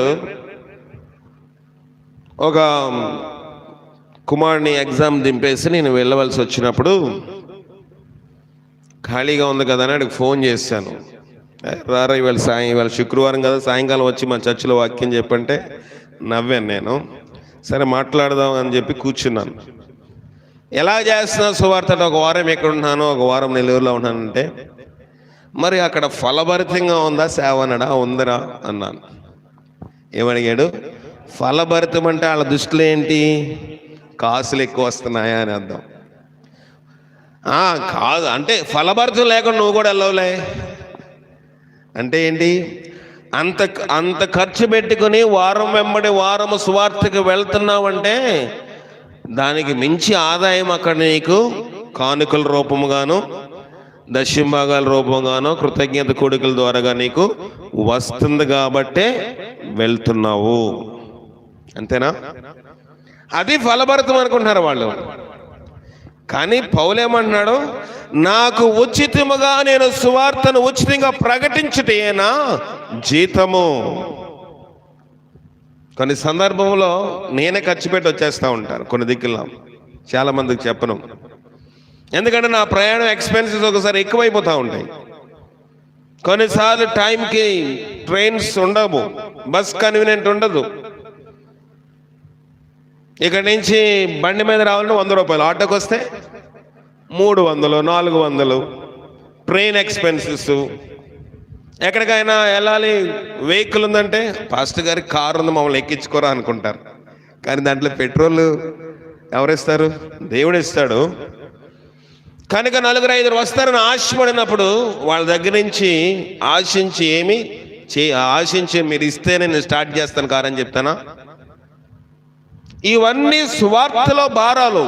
ఒక కుమారుని ఎగ్జామ్ దింపేసి నేను వెళ్ళవలసి వచ్చినప్పుడు ఖాళీగా ఉంది కదా అని అడిగి ఫోన్ చేశాను. రారా ఇవాళ శుక్రవారం కదా, సాయంకాలం వచ్చి మా చర్చిలో వాక్యం చెప్పంటే నవ్వాను నేను. సరే మాట్లాడదాం అని చెప్పి కూర్చున్నాను. ఎలా చేస్తున్నా సువార్త? ఒక వారం ఎక్కడ ఉన్నాను, ఒక వారం నెల్లూరులో ఉన్నానంటే, మరి అక్కడ ఫలభరితంగా ఉందా సేవ అన్నాడా? ఉందిరా అన్నాను. ఏమడిగాడు? ఫలభరితం అంటే వాళ్ళ దృష్టిలో ఏంటి? కాసులు ఎక్కువ వస్తున్నాయా అని అర్థం. కాదు అంటే ఫలభరితం లేకుండా నువ్వు కూడా వెళ్ళవులే అంటే ఏంటి? అంత ఖర్చు పెట్టుకుని వారం వెంబడి వారము సువార్తకు వెళ్తున్నావంటే దానికి మించి ఆదాయం అక్కడ నీకు కానుకల రూపముగాను, దశంభాగాల రూపంగాను, కృతజ్ఞత కోడికల ద్వారాగా నీకు వస్తుంది కాబట్టే వెళ్తున్నావు. అంతేనా? అది ఫలభరితం అనుకుంటున్నారు వాళ్ళు. కానీ పౌలేమంటున్నాడు? నాకు ఉచితముగా నేను సువార్తను ఉచితంగా ప్రకటించుటేనా జీతము. కొన్ని సందర్భంలో నేనే ఖర్చు పెట్టి వచ్చేస్తూ ఉంటాను కొన్ని దిక్కుల్లో, చాలా మందికి చెప్పను. ఎందుకంటే నా ప్రయాణం ఎక్స్పెన్సెస్ ఒకసారి ఎక్కువైపోతూ ఉంటాయి. కొన్నిసార్లు టైంకి ట్రైన్స్ ఉండవు, బస్ కన్వీనియంట్ ఉండదు. ఇక్కడి నుంచి బండి మీద రావాలంటే 100 రూపాయలు, ఆటోకి వస్తే 300, 400, ట్రైన్ ఎక్స్పెన్సెస్. ఎక్కడికైనా వెళ్ళాలి, వెహికల్ ఉందంటే పాస్టర్ గారి కారు ఉంది మమ్మల్ని ఎక్కించుకోరా అనుకుంటారు. కానీ దాంట్లో పెట్రోల్ ఎవరిస్తారు? దేవుడు ఇస్తాడు. కనుక 4-5 వస్తారని ఆశపడినప్పుడు వాళ్ళ దగ్గర నుంచి ఆశించి మీరు ఇస్తేనే నేను స్టార్ట్ చేస్తాను కారని చెప్తానా? ఇవన్నీ సువార్తలో భారాలు.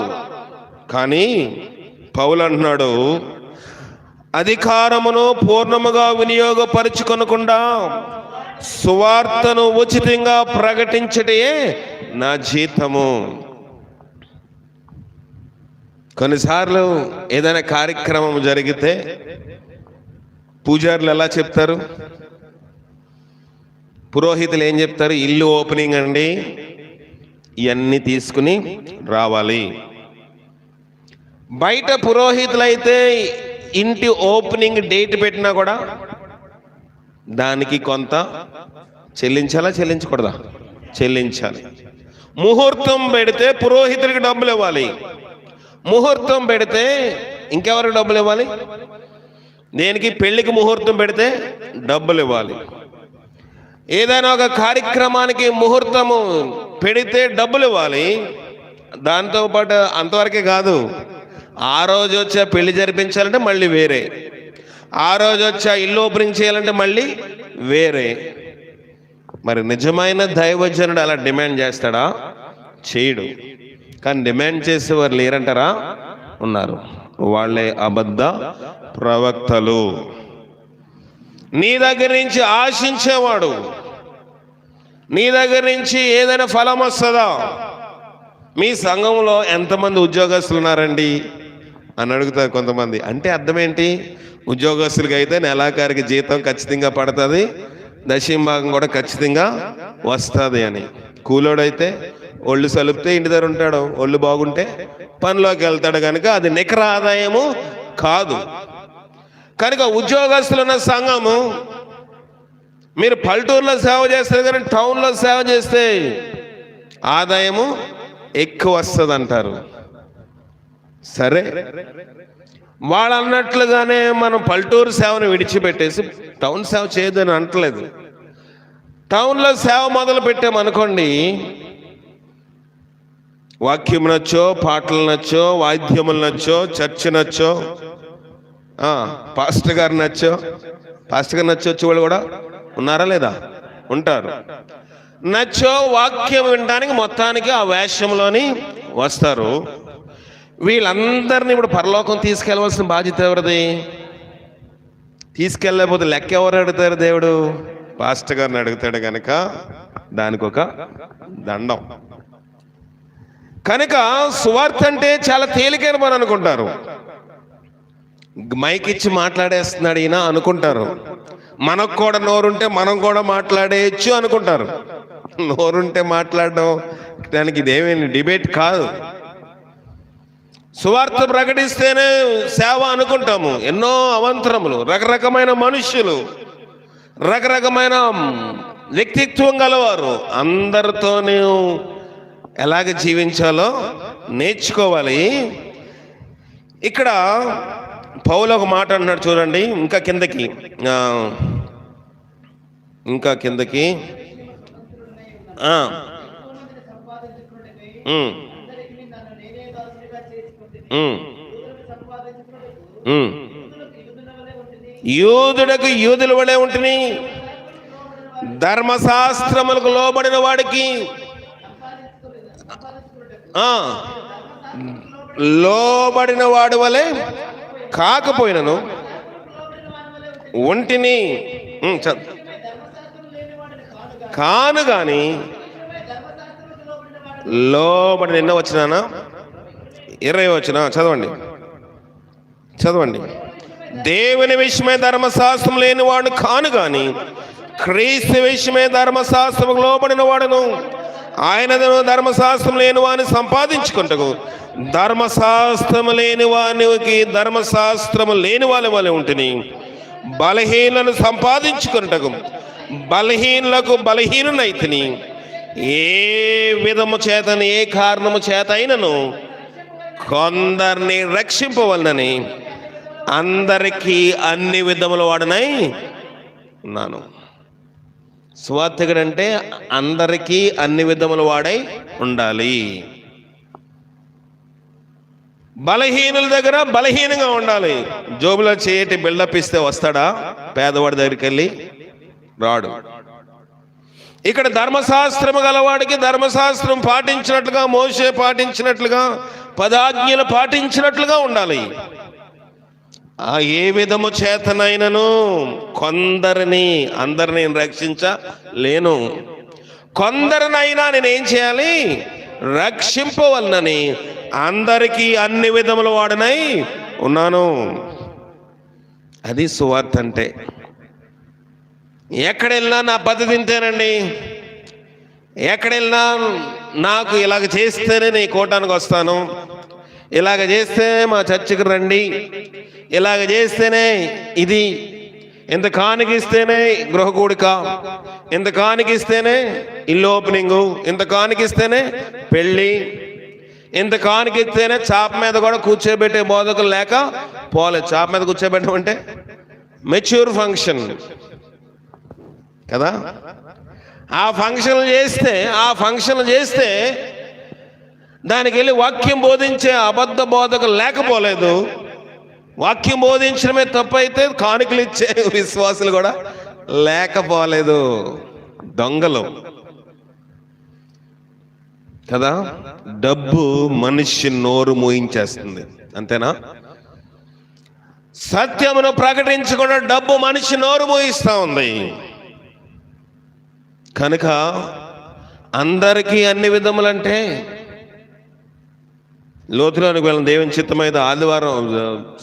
కానీ పౌలు అంటున్నాడు, అధికారమును పూర్ణముగా వినియోగపరుచుకొనకుండా సువార్తను ఉచితంగా ప్రకటించటే నా జీతము. కొన్నిసార్లు ఏదైనా కార్యక్రమం జరిగితే పూజారులు ఎలా చెప్తారు, పురోహితులు ఏం చెప్తారు? ఇల్లు ఓపెనింగ్ అండి, ఇవన్నీ తీసుకుని రావాలి. బయట పురోహితులు అయితే ఇంటి ఓపెనింగ్ డేట్ పెట్టినా కూడా దానికి కొంత చెల్లించాలా, చెల్లించకూడదా? చెల్లించాలి. ముహూర్తం పెడితే పురోహితుడికి డబ్బులు ఇవ్వాలి. ముహూర్తం పెడితే ఇంకెవరికి డబ్బులు ఇవ్వాలి? దేనికి? పెళ్లికి ముహూర్తం పెడితే డబ్బులు ఇవ్వాలి. ఏదైనా ఒక కార్యక్రమానికి ముహూర్తము పెడితే డబ్బులు ఇవ్వాలి. దాంతోపాటు అంతవరకే కాదు, ఆ రోజు వచ్చా పెళ్లి జరిపించాలంటే మళ్ళీ వేరే, ఆ రోజు వచ్చా ఇల్లు ఓపెనింగ్ చేయాలంటే మళ్ళీ వేరే. మరి నిజమైన దైవజనుడు అలా డిమాండ్ చేస్తాడా? చేయడు. కానీ డిమాండ్ చేసేవారు లేరంటారా? ఉన్నారు. వాళ్ళే అబద్ధ ప్రవక్తలు. నీ దగ్గర నుంచి ఆశించేవాడు, నీ దగ్గర నుంచి ఏదైనా ఫలం వస్తుందా? మీ సంఘంలో ఎంతమంది ఉద్యోగస్తులు ఉన్నారండి అని అడుగుతారు కొంతమంది. అంటే అర్థం ఏంటి? ఉద్యోగస్తులకి అయితే నెలాఖరికి జీతం ఖచ్చితంగా పడుతుంది, దశంభాగం కూడా ఖచ్చితంగా వస్తుంది అని. కూలోడైతే ఒళ్ళు సలుపితే ఇంటి దగ్గర ఉంటాడు, ఒళ్ళు బాగుంటే పనిలోకి వెళ్తాడు. కనుక అది నికర ఆదాయము కాదు. కనుక ఉద్యోగస్తులు ఉన్న సంఘము, మీరు పల్లెటూరులో సేవ చేస్తారు కానీ టౌన్లో సేవ చేస్తే ఆదాయము ఎక్కువ వస్తుంది అంటారు. సరే, వాళ్ళు అన్నట్లుగానే మనం పల్లెటూరు సేవను విడిచిపెట్టేసి టౌన్ సేవ చేయదని అంటలేదు. టౌన్లో సేవ మొదలు పెట్టామనుకోండి, వాక్యం నచ్చో, పాటలు నచ్చో, వాయిద్యములు నచ్చో, చర్చ్ నచ్చో, పాస్టర్ గారు నచ్చో వచ్చి వాళ్ళు కూడా ఉన్నారా లేదా? ఉంటారు. నచ్చో వాక్యం వినడానికి మొత్తానికి ఆ వేషంలోని వస్తారు. వీళ్ళందరినీ ఇప్పుడు పరలోకం తీసుకెళ్ళవలసిన బాధ్యత ఎవరిది? తీసుకెళ్ళకపోతే లెక్క ఎవరు అడుగుతారు? దేవుడు పాస్టర్ గారిని అడుగుతాడు. కనుక దానికి ఒక దండం. కనుక సువార్త అంటే చాలా తేలికైన పని అనుకుంటారు. మైక్ ఇచ్చి మాట్లాడేస్తున్నాడు ఈయన అనుకుంటారు. మనకు కూడా నోరుంటే మనం కూడా మాట్లాడేయచ్చు అనుకుంటారు. నోరుంటే మాట్లాడడం దానికి ఇదేమీ డిబేట్ కాదు. సువార్త ప్రకటిస్తేనే సేవ అనుకుంటాము. ఎన్నో అవంతరములు, రకరకమైన మనుష్యులు, రకరకమైన వ్యక్తిత్వం గలవారు, అందరితోనే ఎలాగ జీవించాలో నేర్చుకోవాలి. ఇక్కడ పౌలు ఒక మాట అంటున్నాడు చూడండి, ఇంకా కిందకి యూదుడకు యూదుల వలె ఉంటుంది, ధర్మశాస్త్రములకు లోబడిన వాడికి లోబడిన వాడి వలె కాకపోయినను ఒంటిని కాను గాని లోబడి. నిన్న వచ్చినానా 20 వచ్చిన చదవండి. దేవుని విషయమే ధర్మశాస్త్రం లేనివాడు కాను గాని క్రీస్తు విషయమే ధర్మశాస్త్రం లోబడిన వాడును. ఆయనను ధర్మశాస్త్రం లేని వాడిని సంపాదించుకుంటకు ధర్మశాస్త్రము లేని వానికి ధర్మశాస్త్రము లేని వాళ్ళ వలె ఉంటుంది. బలహీనను సంపాదించుకున్నటకు బలహీనులకు బలహీనునైతిని. ఏ విధము చేతని, ఏ కారణము చేత అయినను కొందరిని రక్షింపవలనని అందరికీ అన్ని విధముల వాడనై ఉన్నాను. సువార్తికుడు అంటే అందరికీ అన్ని విధముల వాడై ఉండాలి. బలహీనుల దగ్గర బలహీనంగా ఉండాలి. జోబులో చేయటి బిల్డప్ ఇస్తే వస్తాడా? పేదవాడి దగ్గరికి వెళ్ళి రాడు. ఇక్కడ ధర్మశాస్త్రము గలవాడికి ధర్మశాస్త్రం పాటించినట్లుగా, మోషే పాటించినట్లుగా, పదాజ్ఞలు పాటించినట్లుగా ఉండాలి. ఆ ఏ విధము చేతనైనను కొందరిని, అందరిని రక్షించలేను. కొందరినైనా నేనేం చేయాలి? రక్షింపవలనని అందరికీ అన్ని విధముల వాడనై ఉన్నాను. అది సువార్త అంటే. ఎక్కడెళ్ళినా నా పద్ధతి ఇంతేనండి, ఎక్కడెళ్ళినా నాకు ఇలాగ చేస్తేనే నీ కూటానికి వస్తాను, ఇలాగ చేస్తే మా చర్చికి రండి, ఇలాగ చేస్తేనే ఇది, ఇంత కానికిస్తేనే గృహకూడిక, ఇంత కానికిస్తేనే ఇల్లు ఓపెనింగు, ఇంత కానికిస్తేనే పెళ్ళి, ఇంత కానికిస్తేనే చాప మీద కూడా కూర్చోబెట్టే బోధకులు లేక పోలేదు. చాప మీద కూర్చోబెట్టమంటే మెచ్యూర్ ఫంక్షన్ కదా. ఆ ఫంక్షన్లు చేస్తే దానికి వెళ్ళి వాక్యం బోధించే అబద్ధ బోధకులు లేకపోలేదు. వాక్యం బోధించడమే తప్పైతే కానుకలు ఇచ్చే విశ్వాసులు కూడా లేకపోలేదు. దొంగలు కదా. డబ్బు మనిషి నోరు మోయించేస్తుంది, అంతేనా? సత్యమును ప్రకటించకుండా డబ్బు మనిషి నోరు మోయిస్తా ఉంది. కనుక అందరికీ అన్ని విధములంటే లోతులోనికి వెళ్ళిన దేవుని చిత్తమైతే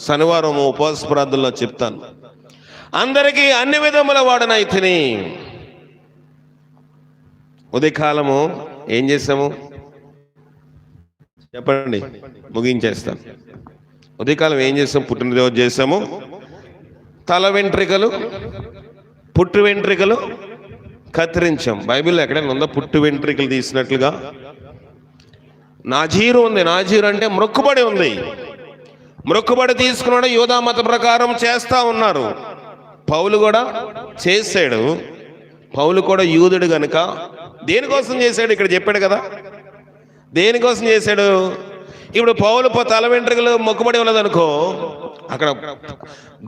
శనివారం ఉపవాస ప్రార్థనలో చెప్తాను. అందరికీ అన్ని విధముల వాడనైతిని. ఉదయకాలము ఏం చేసాము చెప్పండి, ముగించేస్తాను. ఉదయకాలం ఏం చేసాము? పుట్టినరోజు చేసాము. తల వెంట్రికలు, పుట్టు వెంట్రికలు కత్తిరించాం. బైబిల్లో ఎక్కడైనా ఉందా పుట్టు వెంట్రికలు తీసినట్లుగా? నాజీరు ఉంది. నాజీరు అంటే మొక్కుబడి ఉంది. మొక్కుబడి తీసుకున్నాడు. యూదా మత ప్రకారం చేస్తా ఉన్నారు. పౌలు కూడా చేశాడు. పౌలు కూడా యూదుడు గనుక దేనికోసం చేశాడు? ఇక్కడ చెప్పాడు కదా దేనికోసం చేశాడు. ఇప్పుడు పౌలు తల వెంట్రుకలు మొక్కుబడి ఉన్నదనుకో, అక్కడ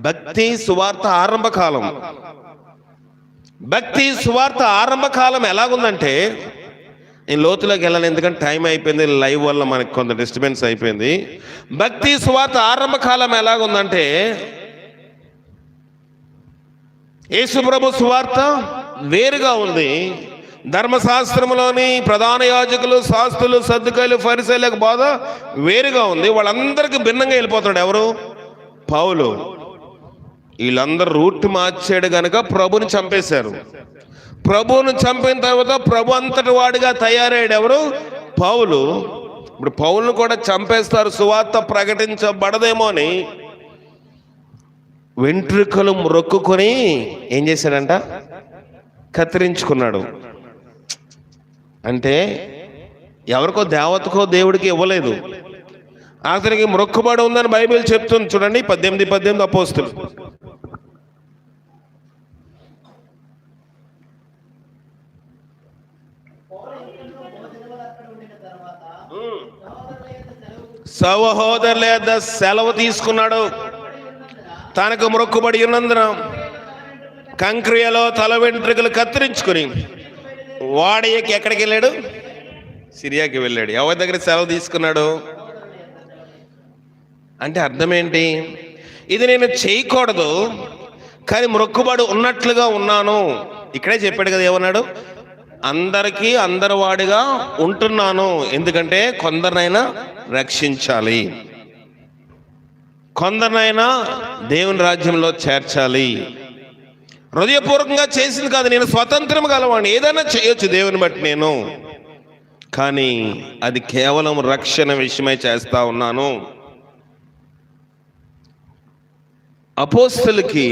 భక్తి సువార్త ఆరంభకాలం. భక్తి సువార్త ఆరంభకాలం ఎలాగుందంటే, నేను లోతులోకి వెళ్ళాను ఎందుకంటే టైం అయిపోయింది, లైవ్ వల్ల మనకు కొంత డిస్టర్బెన్స్ అయిపోయింది. భక్తి సువార్త ఆరంభకాలం ఎలాగుందంటే, యేసుప్రభు సువార్త వేరుగా ఉంది. ధర్మశాస్త్రంలోని ప్రధాన యాజకులు, శాస్త్రులు, సద్దుకాయలు, ఫరిసీయులకు బోధ వేరుగా ఉంది. వాళ్ళందరికీ భిన్నంగా వెళ్ళిపోతున్నాడు. ఎవరు? పౌలు. వీళ్ళందరూ రూట్ మార్చాడు గనక ప్రభుని చంపేశారు. ప్రభువును చంపిన తర్వాత ప్రభు అంతటి వాడిగా తయారయ్యాడు. ఎవరు? పౌలు. ఇప్పుడు పౌలును కూడా చంపేస్తారు, సువార్త ప్రకటించబడదేమో అని వెంట్రుకలు మొక్కుకొని ఏం చేశాడంట? కత్తిరించుకున్నాడు. అంటే ఎవరికో దేవతకో దేవుడికి ఇవ్వలేదు, అతనికి మొక్కుబడి ఉందని బైబిల్ చెప్తుంది. చూడండి 18 అపోస్తులు. సహోదరుల యొద్ద సెలవు తీసుకున్నాడు. తనకు మొక్కుబడి ఉన్నందున కంక్రియలో తల వెంట్రుకలు కత్తిరించుకుని వాడయ్యకి ఎక్కడికి వెళ్ళాడు? సిరియాకి వెళ్ళాడు. ఎవరి దగ్గర సెలవు తీసుకున్నాడు అంటే అర్థం ఏంటి? ఇది నేను చేయకూడదు కానీ మొక్కుబడి ఉన్నట్లుగా ఉన్నాను. ఇక్కడే చెప్పాడు కదా, ఏమన్నాడు? అందరికీ అందరి వాడిగా ఉంటున్నాను, ఎందుకంటే కొందరినైనా రక్షించాలి, కొందరినైనా దేవుని రాజ్యంలో చేర్చాలి. హృదయపూర్వకంగా చేసింది కాదు, నేను స్వతంత్రం గలవాడిని, ఏదైనా చేయొచ్చు దేవుని బట్టి నేను, కానీ అది కేవలం రక్షణ విషయమై చేస్తా ఉన్నాను. అపోస్తలుకి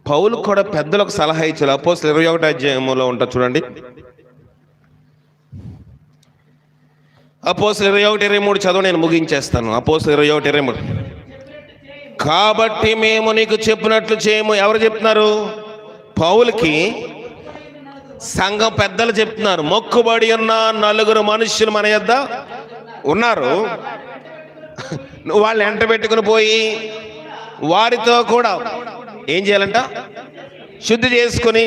పౌలు కూడా పెద్దలకు సలహా ఇచ్చారు. అపోస్తలుల 21వ అధ్యాయంలో ఉంటుంది చూడండి. అపోస్తలుల 21:23 చదువు, నేను ముగించేస్తాను. అపోస్తలుల 21:23. కాబట్టి మేము నీకు చెప్పినట్లు చేయము. ఎవరు చెప్తున్నారు? పౌలుకి సంఘం పెద్దలు చెప్తున్నారు. మొక్కుబడి ఉన్న 4 మనుష్యులు మన యొద్ద ఉన్నారు. నువ్వు వాళ్ళని ఎంట పెట్టుకుని పోయి వారితో కూడా ఏం చేయాలంట? శుద్ధి చేసుకుని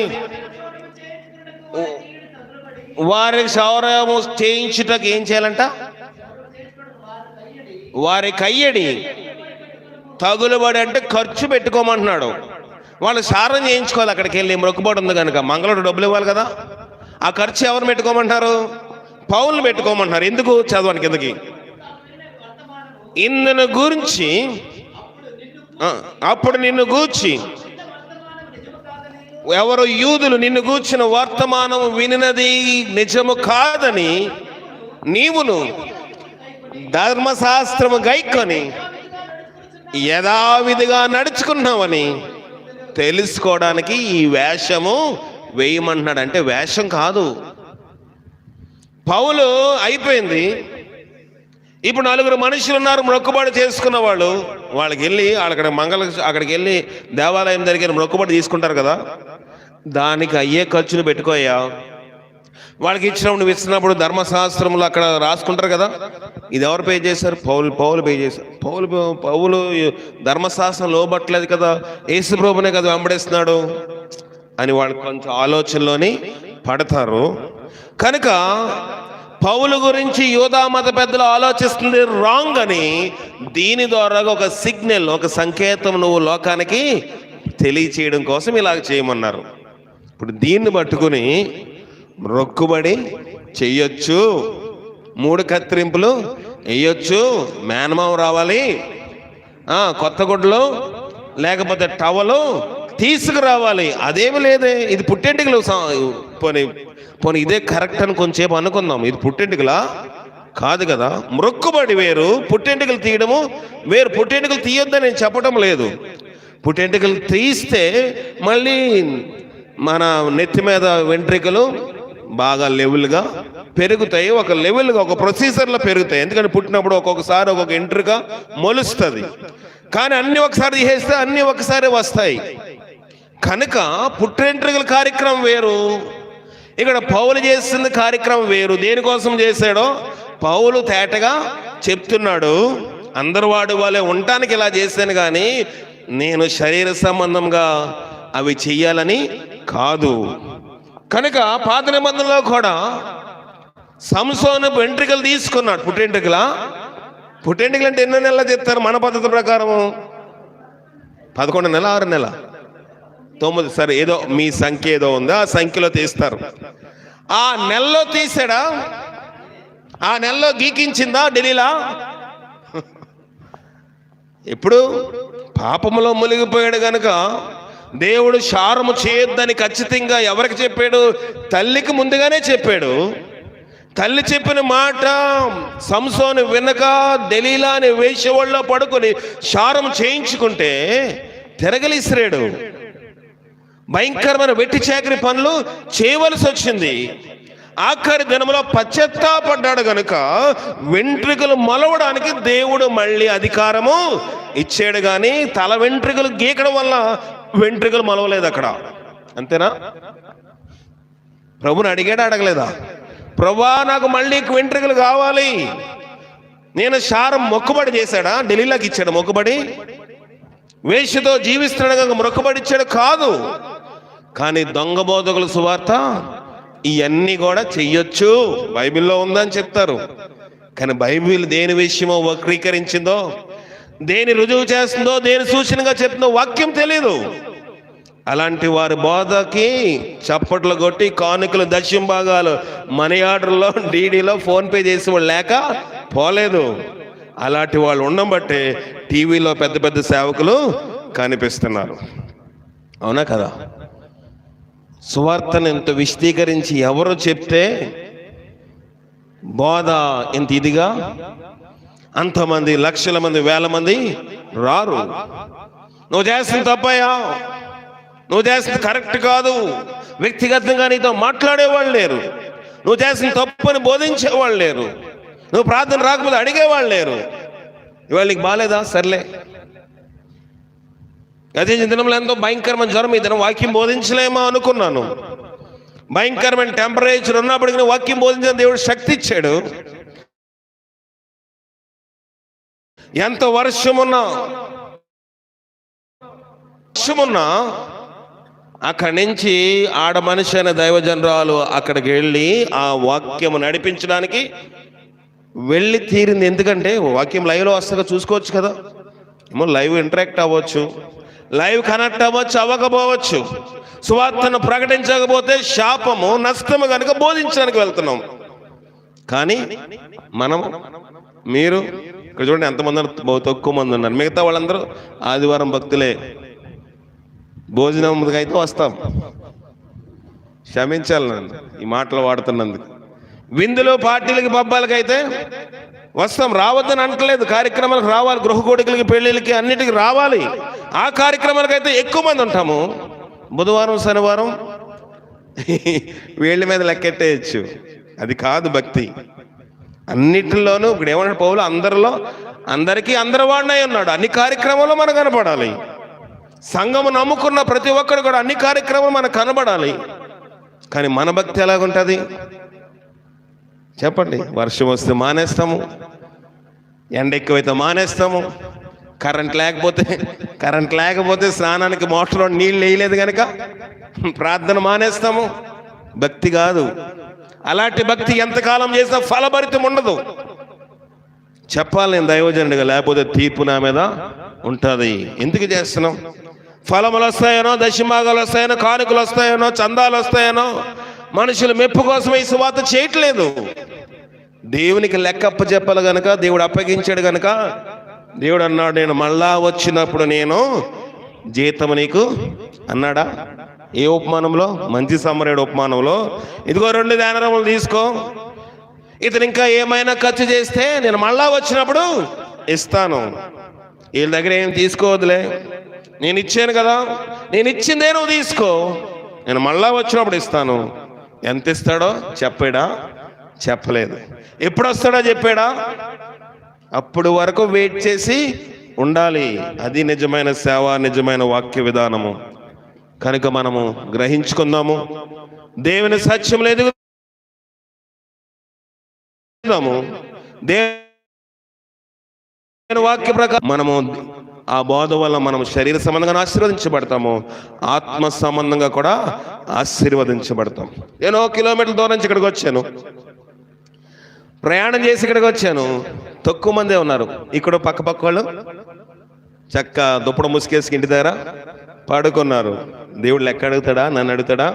వారికి క్షౌరము చేయించుటకు ఏం చేయాలంట? వారి కయ్యడి తగులుబడి అంటే ఖర్చు పెట్టుకోమంటున్నాడు. వాళ్ళు సారం చేయించుకోవాలి. అక్కడికి వెళ్ళి మొక్కుబడి ఉంది కనుక మంగళవారం డబ్బులు ఇవ్వాలి కదా. ఆ ఖర్చు ఎవరు పెట్టుకోమంటున్నారు? పౌలుని పెట్టుకోమంటున్నారు. ఎందుకు? చదవడానికి ఎందుకు? ఇందును గురించి అప్పుడు నిన్ను గూర్చి ఎవరు యూదులు నిన్ను గూర్చిన వర్తమానం వినినది నిజము కాదని నీవును ధర్మశాస్త్రము గైకొని యథావిధిగా నడుచుకున్నావని తెలుసుకోవడానికి ఈ వేషము వేయమంటున్నాడు. అంటే వేషం కాదు. పౌలు అయిపోయింది. ఇప్పుడు 4 మనుషులు ఉన్నారు మొక్కుబడి చేసుకున్న వాళ్ళు. వాళ్ళకి వెళ్ళి అక్కడికి వెళ్ళి దేవాలయం దగ్గర మొక్కుబడి తీసుకుంటారు కదా, దానికి అయ్యే ఖర్చులు పెట్టుకోయా. వాళ్ళకి ఇచ్చినప్పుడు నువ్వు ఇచ్చినప్పుడు ధర్మశాస్త్రంలో అక్కడ రాసుకుంటారు కదా, ఇది ఎవరు పే చేశారు? పౌలు పే చేశారు. పౌలు ధర్మశాస్త్రం లోబట్టలేదు కదా, యేసు ప్రభునే కదా వెంబడిస్తున్నాడు అని వాళ్ళు కొంచెం ఆలోచనలోని పడతారు. కనుక పౌలు గురించి యూదా మత పెద్దలు ఆలోచిస్తుంది రాంగ్ అని దీని ద్వారా ఒక సిగ్నల్, ఒక సంకేతం నువ్వు లోకానికి తెలియచేయడం కోసం ఇలాగ చేయమన్నారు. ఇప్పుడు దీన్ని పట్టుకుని మొక్కుబడి చెయ్యొచ్చు, 3 కత్తిరింపులు వేయొచ్చు, మేనమామ రావాలి, కొత్త గుడ్లు లేకపోతే టవలు తీసుకురావాలి, అదేమి లేదే. ఇది పుట్టెంటికలు. పోనీ ఇదే కరెక్ట్ అని కొంచెంసేపు అనుకుందాం. ఇది పుట్టెంటికలా? కాదు కదా. మొక్కుబడి వేరు, పుట్టెంటికలు తీయడము వేరు. పుట్టెంటికలు తీయొద్దని నేను చెప్పడం లేదు. పుట్టెంటికలు తీస్తే మళ్ళీ మన నెత్తి మీద వెంట్రికలు బాగా లెవెల్గా పెరుగుతాయి, ఒక లెవెల్గా ఒక ప్రొసీజర్లో పెరుగుతాయి. ఎందుకంటే పుట్టినప్పుడు ఒక్కొక్కసారి ఒక్కొక్క ఎంట్రిక మొలుస్తుంది. కానీ అన్ని ఒకసారి తీసేస్తే అన్ని ఒకసారి వస్తాయి. కనుక పుట్టెంట్రికల కార్యక్రమం వేరు, ఇక్కడ పౌలు చేస్తున్న కార్యక్రమం వేరు. దేనికోసం చేశాడో పౌలు తేటగా చెప్తున్నాడు. అందరు వాడు వాళ్ళే ఉండటానికి ఇలా చేశాను కానీ నేను శరీర సంబంధంగా అవి చెయ్యాలని కాదు. కనుక పాత నిబంధనలో కూడా సంసోను వెంట్రుకలు తీసుకున్నాడు. పుట్టెంట్రుకలు అంటే ఎన్నో నెలలు చెప్తారు మన పద్ధతి ప్రకారము? 11 నెల 6 నెల 9, సరే ఏదో మీ సంఖ్య ఏదో ఉందో ఆ సంఖ్యలో తీస్తారు. ఆ నెలలో తీసాడా? ఆ నెలలో గీకించిందా ఢిల్లీలా? ఎప్పుడు పాపములో మునిగిపోయాడు గనుక దేవుడు శారము చేయొద్దని ఖచ్చితంగా ఎవరికి చెప్పాడు? తల్లికి ముందుగానే చెప్పాడు. తల్లి చెప్పిన మాట సంసోను వెనక దెలీలా అనే వేశ్యవాళ్ళలో పడుకొని శారం చేయించుకుంటే తిరగలిసిరాడు. భయంకరమైన వెట్టి చాకరి పనులు చేయవలసి వచ్చింది. ఆఖరి దినంలో పశ్చాత్తాపడ్డాడు గనుక వెంట్రుకలు మొలవడానికి దేవుడు మళ్ళీ అధికారము ఇచ్చాడు. కానీ తల వెంట్రుకలు గీకడం వల్ల వెంట్రుకలు మొలవలేదు అక్కడ. అంతేనా? ప్రభుని అడిగాడా అడగలేదా? ప్రభా నాకు మళ్ళీ వెంట్రుకలు కావాలి, నేను శారం మొక్కుబడి చేశాడా? ఢిల్లీలోకి ఇచ్చాడు మొక్కుబడి. వేషతో జీవిస్తున్నాడు కనుక మొక్కుబడి ఇచ్చాడు కాదు. కానీ దొంగ బోధకుల సువార్త ఇవన్నీ కూడా చెయ్యొచ్చు, బైబిల్లో ఉందని చెప్తారు. కానీ బైబిల్ దేని విషయమో వక్రీకరించిందో, దేని రుజువు చేస్తుందో, దేని సూచనగా చెప్తుందో వాక్యం తెలియదు. అలాంటి వారి బోధకి చప్పట్లు కొట్టి కానుకలు దశం భాగాలు మనీ ఆర్డర్లో డీడీలో ఫోన్పే చేసి వాళ్ళు లేక పోలేదు. అలాంటి వాళ్ళు ఉండబట్టే టీవీలో పెద్ద పెద్ద సేవకులు కనిపిస్తున్నారు. అవునా కదా? సువార్తను ఎంత విశదీకరించి ఎవరు చెప్తే బోధ ఎంత ఇదిగా అంతమంది లక్షల మంది వేల మంది రారు. నువ్వు చేస్తున్న తప్పయ్యా, నువ్వు చేసిన కరెక్ట్ కాదు, వ్యక్తిగతంగా నీతో మాట్లాడేవాళ్ళు లేరు, నువ్వు చేసిన తప్పుని బోధించేవాళ్ళు లేరు, నువ్వు ప్రార్థన రాకపోతే అడిగేవాళ్ళు లేరు. ఇవాళ నీకు బాగాలేదా? సర్లే, అదే దినంలో ఎంతో భయంకరమైన జ్వరం, ఈ దినం వాక్యం బోధించలేమో అనుకున్నాను. భయంకరమైన టెంపరేచర్ ఉన్నప్పటికీ వాక్యం బోధించిన దేవుడు శక్తి ఇచ్చాడు. ఎంత వర్షమున్నా అక్కడి నుంచి ఆడ మనిషి అయిన దైవజనరాలు అక్కడికి వెళ్ళి ఆ వాక్యము నడిపించడానికి వెళ్ళి తీరింది. ఎందుకంటే వాక్యం లైవ్లో వస్తాగా చూసుకోవచ్చు కదా, ఏమో లైవ్ ఇంటరాక్ట్ అవ్వచ్చు, లైవ్ కనెక్ట్ అవ్వచ్చు, అవ్వకపోవచ్చు. సువార్తను ప్రకటించకపోతే శాపము, నష్టము కనుక బోధించడానికి వెళ్తున్నాం. కానీ మీరు ఇక్కడ చూడండి, ఎంతమంది తక్కువ మంది ఉన్నారు. మిగతా వాళ్ళందరూ ఆదివారం భక్తులే. భోజనం అయితే వస్తాం, క్షమించాలి నన్ను ఈ మాటలు వాడుతున్నందుకు. విందులు, పార్టీలకి, పబ్బాలకైతే వస్తాం, రావద్దని అంటలేదు. కార్యక్రమాలకు రావాలి, గృహకోడికలకి, పెళ్ళిళ్ళకి, అన్నిటికీ రావాలి. ఆ కార్యక్రమాలకైతే ఎక్కువ మంది ఉంటాము. బుధవారం, శనివారం వేళ్ళ మీద లెక్కెట్టేయచ్చు. అది కాదు భక్తి. అన్నిటిలోనూ ఇప్పుడు ఏమన్నా పౌలు అందరికీ అందరి వాడినై ఉన్నాడు. అన్ని కార్యక్రమాల్లో మనకు కనపడాలి. సంఘము నమ్ముకున్న ప్రతి ఒక్కరు కూడా అన్ని కార్యక్రమాలు మనకు కనబడాలి. కానీ మన భక్తి ఎలాగుంటుంది చెప్పండి? వర్షం వస్తే మానేస్తాము, ఎండ ఎక్కువైతే మానేస్తాము, కరెంట్ లేకపోతే స్నానానికి మోటార్లో నీళ్ళు వేయలేదు కనుక ప్రార్థన మానేస్తాము. భక్తి కాదు. అలాంటి భక్తి ఎంతకాలం చేసినా ఫలభరితం ఉండదు. చెప్పాలి నేను దైవజనుడిగా, లేకపోతే తీర్పు నా మీద ఉంటుంది. ఎందుకు చేస్తున్నాం? ఫలములు వస్తాయనో, దశమాగాలు వస్తాయనో, కానుకలు వస్తాయనో, చందాలు వస్తాయనో, మనుషులు మెప్పు కోసం ఈ సువార్త చేయట్లేదు. దేవునికి లెక్కప్ప చెప్పాలి గనక దేవుడు అప్పగించాడు గనక దేవుడు అన్నాడు, నేను మళ్ళా వచ్చినప్పుడు నేను జీతం నీకు అన్నాడా? ఏ ఉపమానంలో? మంచి సమరయుడు ఉపమానంలో, ఇదిగో 2 దేనారములు తీసుకో, ఇతను ఇంకా ఏమైనా ఖర్చు చేస్తే నేను మళ్ళా వచ్చినప్పుడు ఇస్తాను. వీళ్ళ దగ్గర ఏం తీసుకోవద్దులే, నేను ఇచ్చాను కదా, నేను ఇచ్చిందే నువ్వు తీసుకో, నేను మళ్ళా వచ్చినప్పుడు ఇస్తాను. ఎంత ఇస్తాడో చెప్పాడా? చెప్పలేదు. ఎప్పుడు వస్తాడో చెప్పాడా? అప్పుడు వరకు వెయిట్ చేసి ఉండాలి. అది నిజమైన సేవ, నిజమైన వాక్య విధానము. కనుక మనము గ్రహించుకుందాము, దేవుని సత్యంలో ఎదుగుదాము, దేవుని వాక్య ప్రకారం మనము ఆ బోధ వల్ల మనం శరీర సంబంధంగా ఆశీర్వదించబడతాము, ఆత్మ సంబంధంగా కూడా ఆశీర్వదించబడతాం. నేను 1 కిలోమీటర్ల దూరం నుంచి ఇక్కడికి వచ్చాను, ప్రయాణం చేసి ఇక్కడికి వచ్చాను. తక్కువ మందే ఉన్నారు. ఇక్కడ పక్క వాళ్ళు చక్క దుప్పడ ముసుకేసి ఇంటి దగ్గర పడుకున్నారు. దేవుడు లెక్క అడుగుతాడా? నన్ను అడుగుతాడా?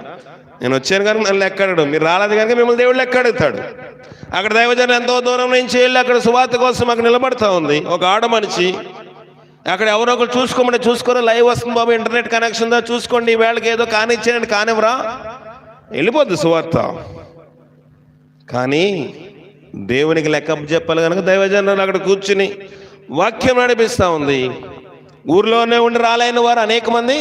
నేను వచ్చాను కనుక నన్ను లెక్క అడగడు. మీరు రాలేదు కనుక మిమ్మల్ని దేవుడు లెక్క అడుగుతాడు. అక్కడ దైవజనం ఎంతో దూరం నుంచి వెళ్ళి అక్కడ సువార్త కోసం అక్కడ నిలబడతా ఉంది ఒక ఆడ మనిషి. అక్కడ ఎవరో ఒకరు చూసుకోరు, లైవ్ వస్తుంది బాబు, ఇంటర్నెట్ కనెక్షన్ దా చూసుకోండి, వేళకి ఏదో కానిచ్చేయండి, కానివ్వరా, వెళ్ళిపోద్ది సువార్త. కానీ దేవునికి లెక్క చెప్పాలి కనుక దైవజనులు అక్కడ కూర్చుని వాక్యం నడిపిస్తూ ఉంది. ఊర్లోనే ఉండి రాలేని వారు అనేక మంది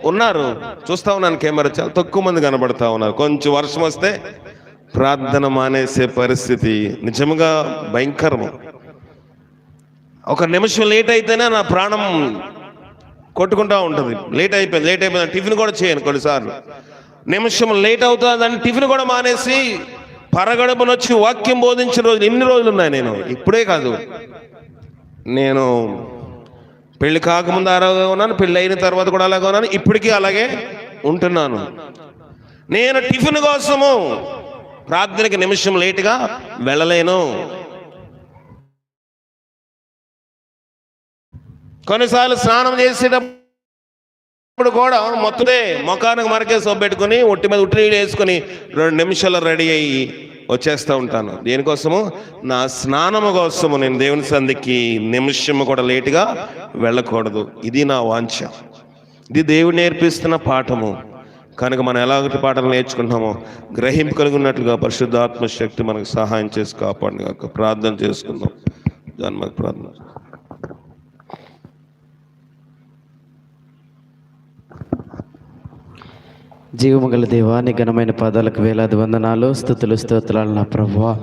ఉన్నారు. చూస్తూ ఉన్నాను, కెమెరా చాలా తక్కువ మంది కనబడతా ఉన్నారు. కొంచెం వర్షం వస్తే ప్రార్థన మానేసే పరిస్థితి నిజంగా భయంకరము. 1 నిమిషం లేట్ అయితేనే నా ప్రాణం కొట్టుకుంటూ ఉంటుంది. లేట్ అయిపోయింది టిఫిన్ కూడా చేయను. కొన్నిసార్లు నిమిషం లేట్ అవుతుందని టిఫిన్ కూడా మానేసి పరగడుపునొచ్చి వాక్యం బోధించిన రోజులు ఎన్ని రోజులు ఉన్నాయి. నేను ఇప్పుడే కాదు, నేను పెళ్లి కాకముందు అలాగే ఉన్నాను, పెళ్ళి అయిన తర్వాత కూడా అలాగే ఉన్నాను, ఇప్పటికీ అలాగే ఉంటున్నాను. నేను టిఫిన్ కోసము ప్రార్థనకి నిమిషం లేటుగా వెళ్ళలేను. కొన్నిసార్లు స్నానం చేసేటప్పుడు కూడా మొత్తమే ముఖానికి మరకే సోప్ పెట్టుకుని ఒట్టి మీద ఉట్టి నీళ్ళు వేసుకుని 2 నిమిషాలు రెడీ అయ్యి వచ్చేస్తూ ఉంటాను. దేనికోసము? నా స్నానము కోసము. నేను దేవుని సంధికి నిమిషము కూడా లేటుగా వెళ్ళకూడదు. ఇది నా వాంఛ. ఇది దేవుడు నేర్పిస్తున్న పాఠము. కనుక మనం ఎలాంటి పాఠాలు నేర్చుకుంటున్నామో గ్రహింపు కలిగి ఉన్నట్లుగా పరిశుద్ధాత్మ శక్తి మనకు సహాయం చేసి కాపాడు. ప్రార్థన చేసుకుందాం. జన్మకు ప్రార్థన. జీవముగల దేవాని ఘనమైన పాదాలకు వేలాది వందనాలు, స్తుతులు, స్తోత్రాలు నా ప్రభువా.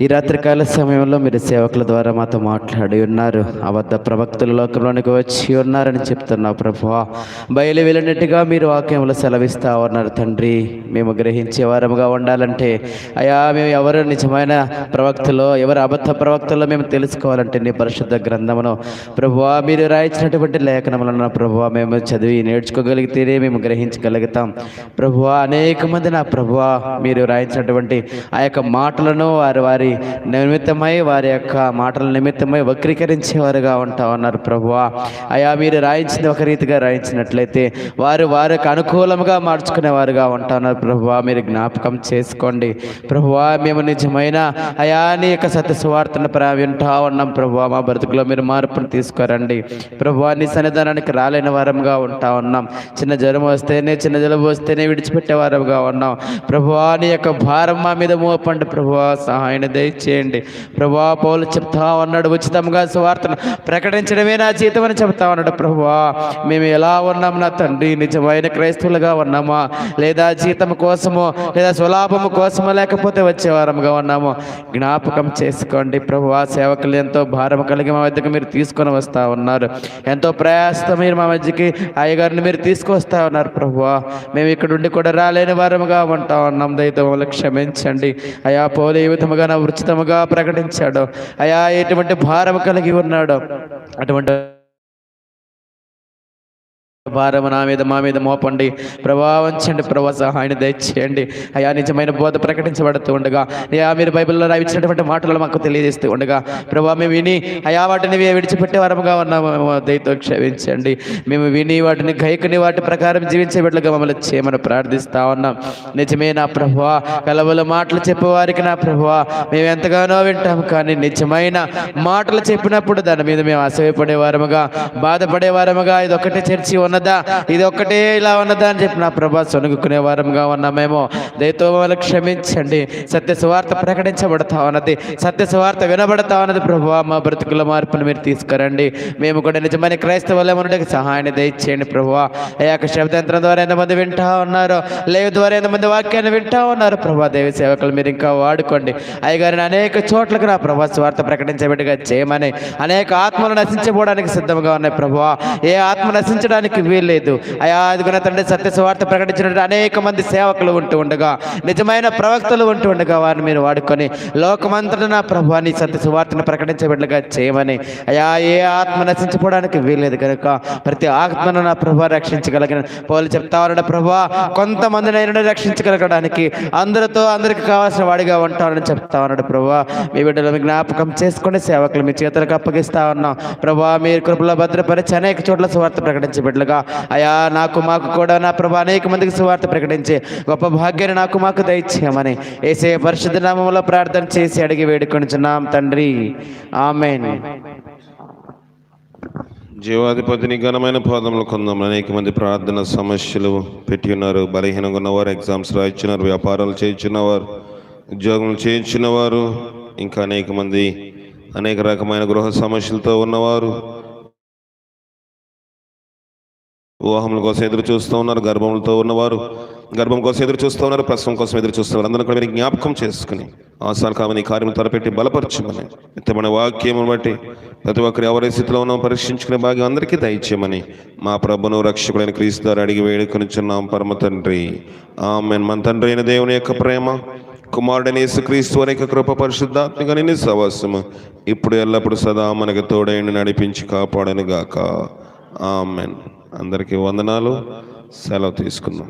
ఈ రాత్రికాల సమయంలో మీరు సేవకుల ద్వారా మాతో మాట్లాడి ఉన్నారు. అబద్ధ ప్రవక్తల లోకంలోనికి వచ్చి ఉన్నారని చెప్తున్నావు ప్రభువా. బయలు వెళ్ళినట్టుగా మీరు వాక్యంలో సెలవిస్తా ఉన్నారు తండ్రి. మేము గ్రహించే వారముగా ఉండాలంటే అయా మేము ఎవరు నిజమైన ప్రవక్తలో, ఎవరు అబద్ధ ప్రవక్తలో మేము తెలుసుకోవాలంటే నీ పరిశుద్ధ గ్రంథమును ప్రభువా మీరు రాయించినటువంటి లేఖనములను ప్రభువా మేము చదివి నేర్చుకోగలిగితేనే మేము గ్రహించగలుగుతాం ప్రభువా. అనేక మంది నా ప్రభువా మీరు రాయించినటువంటి ఆ యొక్క మాటలను వారి నిమిత్తమై, వారి యొక్క మాటల నిమిత్తమై వక్రీకరించేవారుగా ఉంటా ఉన్నారు ప్రభువా. అయా మీరు రాయించింది ఒక రీతిగా రాయించినట్లయితే వారికి అనుకూలంగా మార్చుకునేవారుగా ఉంటా ఉన్నారు ప్రభువా. మీరు జ్ఞాపకం చేసుకోండి ప్రభువా. మేము నిజమైన అయా నీ యొక్క సత్య సువార్తను వింటా ఉన్నాం ప్రభువా. మా బ్రతుకులో మీరు మార్పును తీసుకురండి ప్రభువా. నీ సన్నిధానానికి రాలేని వారంగా ఉంటా ఉన్నాం. చిన్న జ్వరం వస్తేనే, చిన్న జలుబు వస్తేనే విడిచిపెట్టే వారంగా ఉన్నాం ప్రభువా. నీ యొక్క భారం మా మీద మోపండి ప్రభువా. సహాయాన్ని దయచేయండి ప్రభువా. పౌలు చెప్తా ఉన్నాడు, ఉచితంగా సువార్తను ప్రకటించడమే నా జీతం అని చెప్తా ఉన్నాడు ప్రభువా. మేము ఎలా ఉన్నాం నా తండ్రి? నిజమైన క్రైస్తవులుగా ఉన్నామా, లేదా జీతం కోసమో, లేదా స్వలాభము కోసమో, లేకపోతే వచ్చేవారముగా ఉన్నామో జ్ఞాపకం చేసుకోండి ప్రభువా. సేవకులు ఎంతో భారం కలిగి మా వద్దకు మీరు తీసుకొని వస్తూ ఉన్నారు. ఎంతో ప్రయాసతో మీరు మా మధ్యకి అయ్యగారిని మీరు తీసుకొస్తా ఉన్నారు ప్రభువా. మేము ఇక్కడ ఉండి కూడా రాలేని వారముగా ఉంటా ఉన్నాం. దయతో మమ్మల్ని క్షమించండి అయా. పౌలు ఏ విధముగా నా ఉచితముగా ప్రకటించాడు అయా, ఎటువంటి భారం కలిగి ఉన్నాడో అటువంటి భారము మా మీద మోపండి ప్రభావించండి ప్రభా. సహాయాన్ని దయచేయండి అయా. నిజమైన బోధ ప్రకటించబడుతూ ఉండగా అయా మీరు బైబిల్లో రాయించినటువంటి మాటలు మాకు తెలియజేస్తూ ఉండగా ప్రభా మేము విని అయా వాటిని విడిచిపెట్టే వరముగా ఉన్నాము. దయతో క్షమించండి. మేము విని వాటిని గైకుని వాటి ప్రకారం జీవించే బిడ్డలుగా మమ్మల్ని చేయమని ప్రార్థిస్తా ఉన్నాం. నిజమే నా ప్రభువా. కలవల మాటలు చెప్పేవారికి నా ప్రభువా మేము ఎంతగానో వింటాము, కానీ నిజమైన మాటలు చెప్పినప్పుడు దాని మీద మేము అసహ్యపడే వారముగా, బాధపడే వారముగా, ఇది ఒక్కటే చర్చి ఉన్నదా, ఇది ఒక్కటే ఇలా ఉన్నదా అని చెప్పి నా ప్రభా సొనుగుకునే వారంగా ఉన్నామేమో. దయతో మమ్మల్ని క్షమించండి. సత్య సువార్త ప్రకటించబడతా ఉన్నది, సత్య సువార్త వినబడతా ఉన్నది ప్రభువా. మా బ్రతుకుల మార్పును మీరు తీసుకురండి. మేము కూడా నిజమైన క్రైస్తవులకి సహాయాన్ని దయచేయండి ప్రభువా. అయ్యాక శబ్దంత్రం ద్వారా ఎంతమంది వింటా ఉన్నారు, లేవు ద్వారా ఎంతమంది వాక్యాన్ని వింటా ఉన్నారు ప్రభా. దేవ సేవకులు మీరు ఇంకా వాడుకోండి అయ్యగారిని. అనేక చోట్లకు నా ప్రభా స్వార్థ ప్రకటించబడిగా చేయమని అనేక ఆత్మలు నశించబోవడానికి సిద్ధంగా ఉన్నాయి ప్రభువా. ఏ ఆత్మ నశించడానికి వీల్లేదు అయా. అదిగున తండ్రి సత్య సువార్త ప్రకటించిన అనేక మంది సేవకులు ఉంటూ ఉండగా, నిజమైన ప్రవక్తలు ఉంటూ ఉండగా వారిని మీరు వాడుకొని లోకమంతటా నా ప్రభువా నీ సత్య సువార్తను ప్రకటించబడిగా చేయమని అయా. ఏ ఆత్మ నశించుకోవడానికి వీల్లేదు కనుక ప్రతి ఆత్మను నా ప్రభువా రక్షించగలిగిన పౌలు చెప్తా ఉన్నాడు ప్రభువా. కొంతమందినైనా రక్షించగలగడానికి అందరికీ కావాల్సిన వాడిగా ఉంటానని చెప్తా ఉన్నాడు ప్రభువా. మీ బిడ్డలు జ్ఞాపకం చేసుకుని సేవకులు మీ చేతులకు అప్పగిస్తా ఉన్నాం ప్రభువా. మీరు కృపలో భద్రపరిచి అనేక చోట్ల సువార్త ప్రకటించే బిడ్డలుగా అయా మాకు కూడా నా ప్రభా అనేక మందికి సువార్త ప్రకటించే గొప్ప భాగ్యాన్ని మాకు దయచేయమని యేసయ్య పరిశుద్ధ నామములో ప్రార్థన చేసి అడిగి వేడుకొనుచున్నాం తండ్రి. ఆమేన్. జీవాధిపతిని ఘనమైన పాదములు కొందాం. అనేక మంది ప్రార్థన సమస్యలు పెట్టి ఉన్నారు. బలహీనంగా ఉన్నవారు, ఎగ్జామ్స్ రాయించున్నారు, వ్యాపారాలు చేయించున్నవారు, ఉద్యోగం చేయించున్నవారు, ఇంకా అనేక మంది అనేక రకమైన గృహ సమస్యలతో ఉన్నవారు, వివాహముల కోసం ఎదురు చూస్తూ ఉన్నారు, గర్భం కోసం ఎదురు చూస్తూ ఉన్నారు, ప్రసవం కోసం ఎదురు చూస్తున్నారు. అందరూ కూడా మీరు జ్ఞాపకం చేసుకుని ఆశాకామని కార్యములు తలపెట్టి బలపరచమని, మన వాక్యమును బట్టి ప్రతి ఒక్కరు ఎవరి స్థితిలో ఉన్నాం పరీక్షించుకునే భాగ్యం అందరికీ దయచేయమని మా ప్రభును రక్షకుడైన క్రీస్తు ద్వారా అడిగి వేడుకొనుచున్నాం పరమ తండ్రి. ఆమేన్. మన తండ్రి అయిన దేవుని యొక్క ప్రేమ, కుమారుడైన యేసుక్రీస్తు వారి యొక్క కృప, పరిశుద్ధాత్మక నిన్ను సహవాసము ఇప్పుడు ఎల్లప్పుడు సదా మనకు తోడైండి నడిపించి కాపాడను గాక. ఆమేన్. అందరికీ వందనాలు. సెలవు తీసుకుందాం.